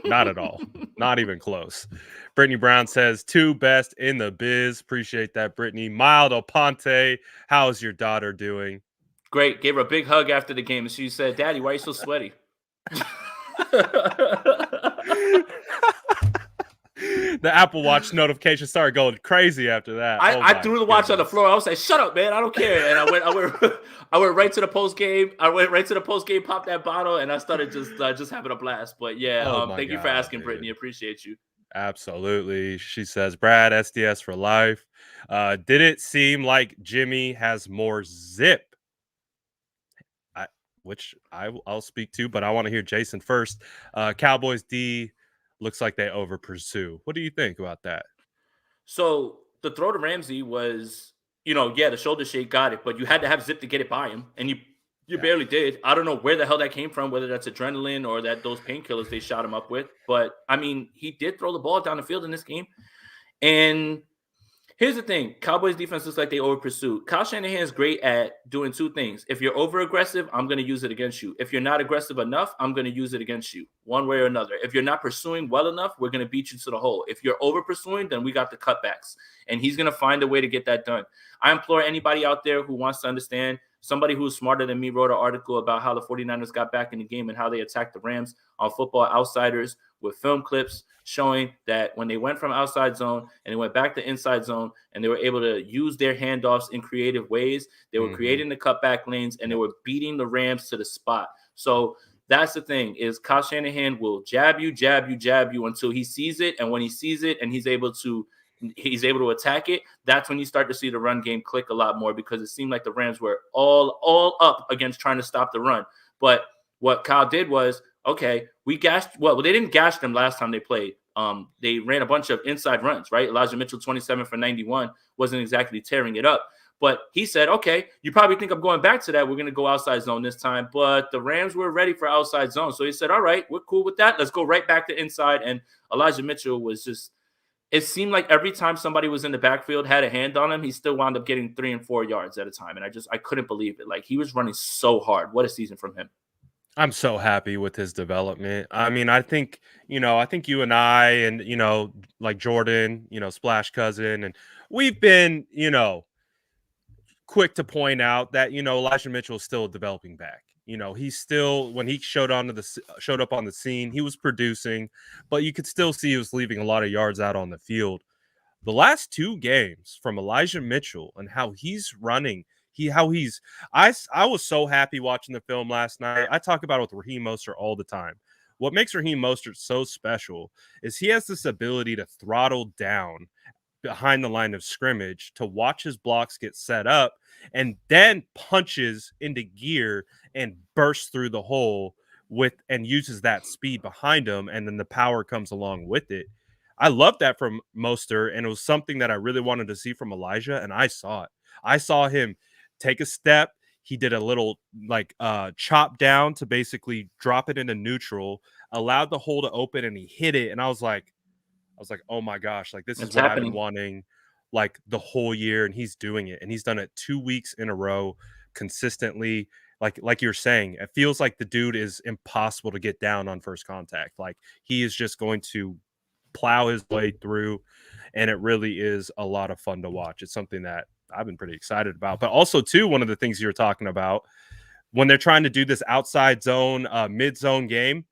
Not at all. Not even close. Brittany Brown says, 2 best in the biz. Appreciate that, Brittany. Mild Oponte, how's your daughter doing? Great. Gave her a big hug after the game. And she said, Daddy, why are you so sweaty? The Apple Watch notification started going crazy after that. I threw the watch on the floor. I was like, "Shut up, man! I don't care." And I went right to the post game. Popped that bottle, and I started just having a blast. But yeah, thank you for asking, dude. Brittany. Appreciate you. Absolutely. She says, Brad, SDS for life. Did it seem like Jimmy has more zip? Which I'll speak to, but I want to hear Jason first. Cowboys D. Looks like they over pursue. What do you think about that? So the throw to Ramsey was, the shoulder shake got it, but you had to have zip to get it by him, and you barely did. I don't know where the hell that came from, whether that's adrenaline or those painkillers they shot him up with. But I mean, he did throw the ball down the field in this game. And here's the thing. Cowboys defense looks like they over pursued. Kyle Shanahan's great at doing 2 things. If you're over aggressive, I'm going to use it against you. If you're not aggressive enough, I'm going to use it against you one way or another. If you're not pursuing well enough, we're going to beat you to the hole. If you're over pursuing, then we got the cutbacks, and he's going to find a way to get that done. I implore anybody out there who wants to understand. Somebody who's smarter than me wrote an article about how the 49ers got back in the game and how they attacked the Rams on Football Outsiders with film clips showing that when they went from outside zone and they went back to inside zone and they were able to use their handoffs in creative ways, they were creating the cutback lanes and they were beating the Rams to the spot. So that's the thing is Kyle Shanahan will jab you until he sees it. And when he sees it and he's able to attack it, that's when you start to see the run game click a lot more because it seemed like the Rams were all up against trying to stop the run. But what Kyle did was, okay, they didn't gash them last time they played. They ran a bunch of inside runs, right? Elijah Mitchell, 27 for 91, wasn't exactly tearing it up. But he said, okay, you probably think I'm going back to that. We're going to go outside zone this time. But the Rams were ready for outside zone. So he said, all right, we're cool with that. Let's go right back to inside. And Elijah Mitchell was just – it seemed like every time somebody was in the backfield, had a hand on him, he still wound up getting 3 and 4 yards at a time. And I couldn't believe it. Like, he was running so hard. What a season from him. I'm so happy with his development. I mean, I think you and I and like Jordan, Splash Cousin, and we've been quick to point out that Elijah Mitchell is still a developing back. He's still when he showed up on the scene, he was producing, but you could still see he was leaving a lot of yards out on the field. The last 2 games from Elijah Mitchell and how he's running, I was so happy watching the film last night. I talk about it with Raheem Mostert all the time. What makes Raheem Mostert so special is he has this ability to throttle down behind the line of scrimmage to watch his blocks get set up and then punches into gear and bursts through the hole and uses that speed behind him, and then the power comes along with it. I love that from Mostert, and it was something that I really wanted to see from Elijah, and I saw it. I saw him take a step. He did a little chop down to basically drop it into neutral, allowed the hole to open, and he hit it. And I was like, oh my gosh, like this is It's what I've been happening. wanting like the whole year, and he's doing it, and he's done it 2 weeks in a row consistently. Like you're saying, it feels like the dude is impossible to get down on first contact. Like he is just going to plow his way through, and it really is a lot of fun to watch. It's something that I've been pretty excited about. But also too, one of the things you were talking about when they're trying to do this outside zone, mid zone game,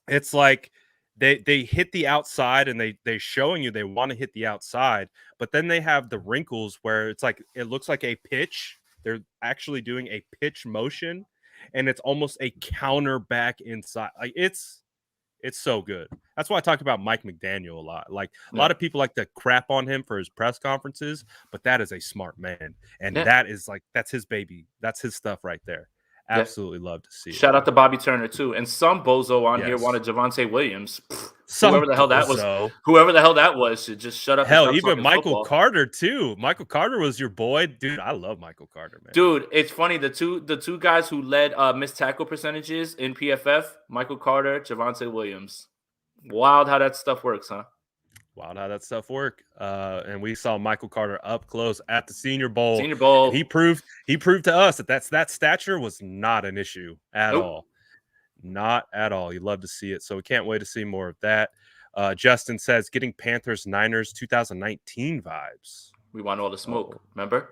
it's like they hit the outside and they showing you they want to hit the outside, but then they have the wrinkles where it's like it looks like a pitch. They're actually doing a pitch motion, and it's almost a counter back inside. Like it's so good. That's why I talk about Mike McDaniel a lot. Like a lot of people like to crap on him for his press conferences, but that is a smart man, and that's his baby. That's his stuff right there. Absolutely love to see it. Shout out to Bobby Turner too, and some bozo on here Yes. wanted Javonte Williams. Some Whoever the hell that was should just shut up. Hell, and stop even talking Michael football. Carter too. Michael Carter was your boy, dude. I love Michael Carter, man. Dude, it's funny, the two guys who led missed tackle percentages in PFF, Michael Carter, Javonte Williams. Wild how that stuff works, huh? Wild how that stuff work. And we saw Michael Carter up close at the Senior Bowl. Senior Bowl. And he proved to us that stature was not an issue at all. Not at all. You love to see it. So we can't wait to see more of that. Justin says getting Panthers Niners 2019 vibes. We want all the smoke. Remember?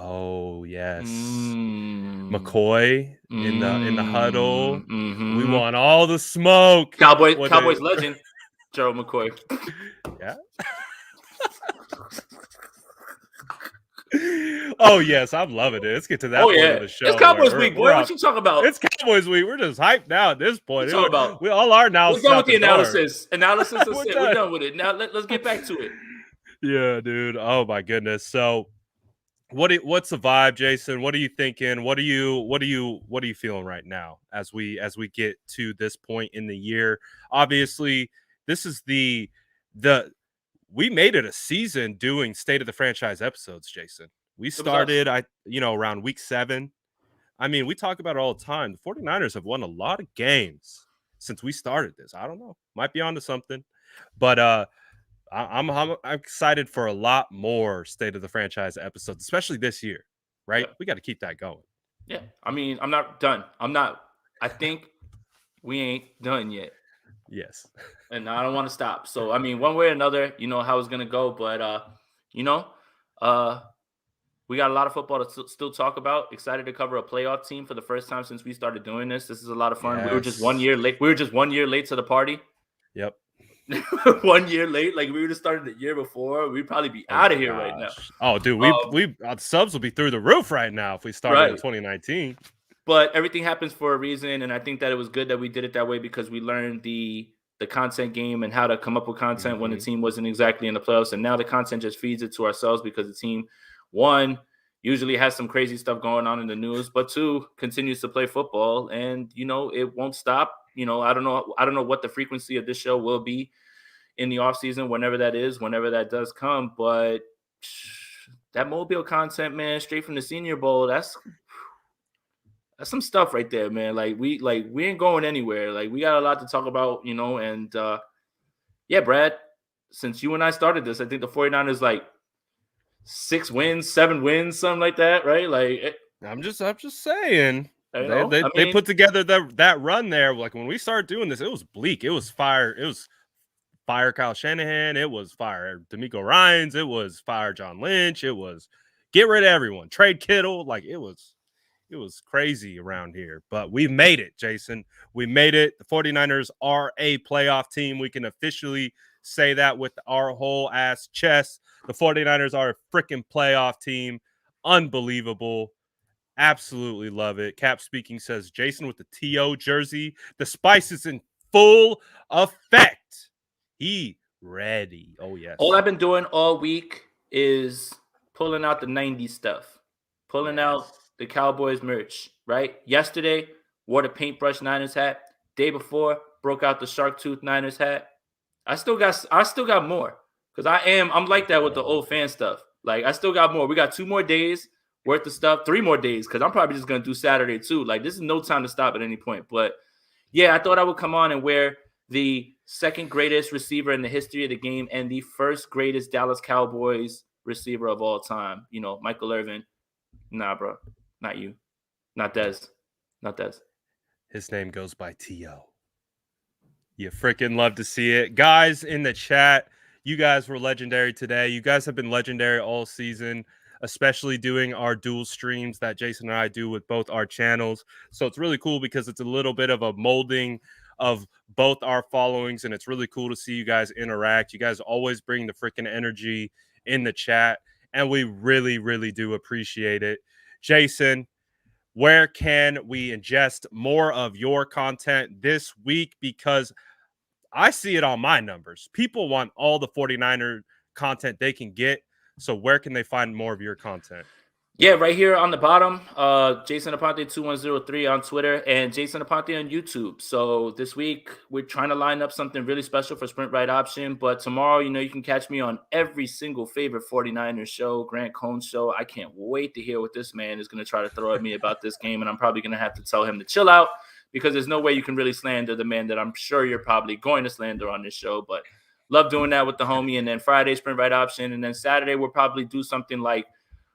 Oh yes, McCoy in the huddle. Mm-hmm. We want all the smoke. Cowboys legend, Gerald McCoy. Yeah. Oh yes, I'm loving it. Let's get to that point of the show. It's Cowboys week, boy. What you talking about? It's Cowboys week. We're just hyped now at this point. What about? We all are now. We're done with the analysis. Analysis is it. We're We're done with it. Now let's get back to it. Yeah, dude. Oh my goodness. So what's the vibe, Jason? What are you thinking? What are you feeling right now as we get to this point in the year? Obviously, this is the we made it a season doing state of the franchise episodes, Jason. We started around week 7. I mean, we talk about it all the time. The 49ers have won a lot of games since we started this. I don't know. Might be onto something. But I'm excited for a lot more state of the franchise episodes, especially this year, right? Yeah. We got to keep that going. Yeah. I mean, I'm not done. I think we ain't done yet. Yes. And I don't want to stop. So, I mean, one way or another, you know how it's going to go. But, we got a lot of football to still talk about. Excited to cover a playoff team for the first time since we started doing this. This is a lot of fun. Yes. We were just 1 year late. We were just 1 year late to the party. Yep. 1 year late. Like we would have started the year before. We'd probably be out of here right now. Oh, dude, we subs will be through the roof right now if we started in 2019. But everything happens for a reason, and I think that it was good that we did it that way because we learned the content game and how to come up with content when the team wasn't exactly in the playoffs. And now the content just feeds it to ourselves because the team, 1, usually has some crazy stuff going on in the news, but 2, continues to play football, and it won't stop. I don't know what the frequency of this show will be in the offseason, whenever that does come. But that Mobile content, man, straight from the Senior Bowl, that's some stuff right there, man. We ain't going anywhere. Like we got a lot to talk about, and yeah, Brad, since you and I started this, I think the 49ers 6 wins, 7 wins, something like that, right? Like I'm just saying. They put together that run there. Like when we started doing this, it was bleak. It was fire. It was fire Kyle Shanahan. It was fire DeMeco Ryans. It was fire John Lynch. It was get rid of everyone. Trade Kittle. Like it was crazy around here. But we made it, Jason. We made it. The 49ers are a playoff team. We can officially say that with our whole ass chest. The 49ers are a freaking playoff team. Unbelievable. Absolutely love it. Cap Speaking says, Jason with the TO jersey. The spice is in full effect. He ready. Oh, yes. All I've been doing all week is pulling out the 90s stuff. Pulling out the Cowboys merch, right? Yesterday, wore the paintbrush Niners hat. Day before, broke out the shark tooth Niners hat. I still got more. Because I'm like that with the old fan stuff. Like, I still got more. We got 2 more days worth of stuff, 3 more days, because I'm probably just going to do Saturday too. Like, this is no time to stop at any point. But, yeah, I thought I would come on and wear the second greatest receiver in the history of the game and the first greatest Dallas Cowboys receiver of all time. You know, Michael Irvin. Nah, bro. Not you. Not Dez. Not Dez. His name goes by T.O. You freaking love to see it. Guys in the chat, you guys were legendary today. You guys have been legendary all season, especially doing our dual streams that Jason and I do with both our channels. So it's really cool because it's a little bit of a molding of both our followings, and it's really cool to see you guys interact. You guys always bring the freaking energy in the chat, and we really, really do appreciate it. Jason, where can we ingest more of your content this week? Because I see it on my numbers. People want all the 49er content they can get. So where can they find more of your content? Yeah, right here on the bottom, Jason Aponte 2103 on Twitter and Jason Aponte on YouTube. So this week we're trying to line up something really special for Sprint Right Option. But tomorrow, you can catch me on every single favorite 49ers show, Grant Cohn's show. I can't wait to hear what this man is going to try to throw at me about this game. And I'm probably going to have to tell him to chill out because there's no way you can really slander the man that I'm sure you're probably going to slander on this show. But love doing that with the homie. And then Friday, Sprint Right Option. And then Saturday, we'll probably do something like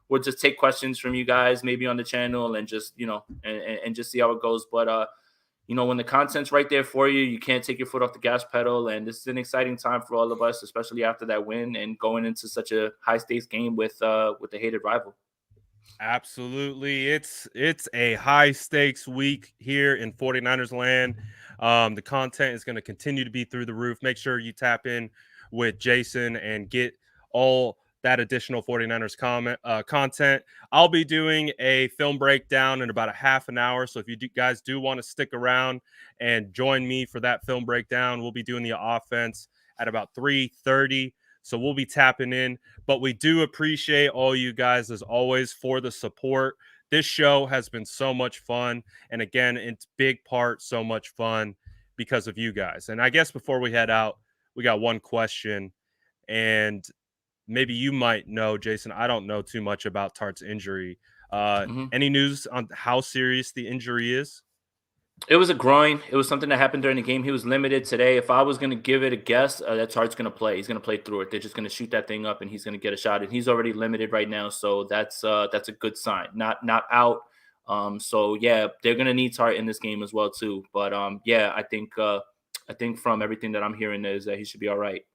we'll just take questions from you guys maybe on the channel and just, and just see how it goes. But, when the content's right there for you, you can't take your foot off the gas pedal. And this is an exciting time for all of us, especially after that win and going into such a high stakes game with the hated rival. Absolutely. It's a high stakes week here in 49ers land. The content is going to continue to be through the roof. Make sure you tap in with Jason and get all that additional 49ers content. I'll be doing a film breakdown in about a half an hour. So if you guys do want to stick around and join me for that film breakdown, we'll be doing the offense at about 3:30. So we'll be tapping in, but we do appreciate all you guys as always for the support. This show has been so much fun. And again, it's big part so much fun because of you guys. And I guess before we head out, we got one question, and maybe you might know, Jason. I don't know too much about Tart's injury. Any news on how serious the injury is? It was a groin. It was something that happened during the game. He was limited today. If I was going to give it a guess, that Tart's going to play. He's going to play through it. They're just going to shoot that thing up, and he's going to get a shot. And he's already limited right now, so that's a good sign. Not out. So yeah, they're going to need Tart in this game as well too. But yeah, I think from everything that I'm hearing is that he should be all right.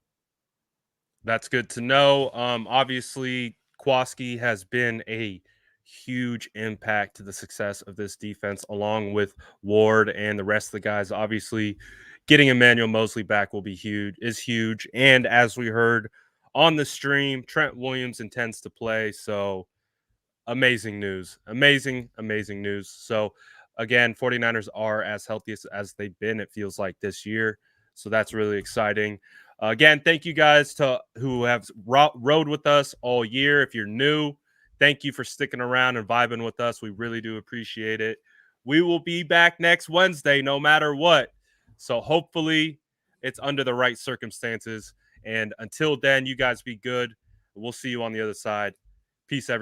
That's good to know. Obviously, Kowalski has been a huge impact to the success of this defense, along with Ward and the rest of the guys. Obviously, getting Emmanuel Mosley back will be huge. And as we heard on the stream, Trent Williams intends to play. So amazing news. Amazing news. So again, 49ers are as healthy as they've been, it feels like, this year. So that's really exciting. Again, thank you guys to who have rode with us all year. If you're new, thank you for sticking around and vibing with us. We really do appreciate it. We will be back next Wednesday, no matter what. So hopefully it's under the right circumstances. And until then, you guys be good. We'll see you on the other side. Peace, everyone.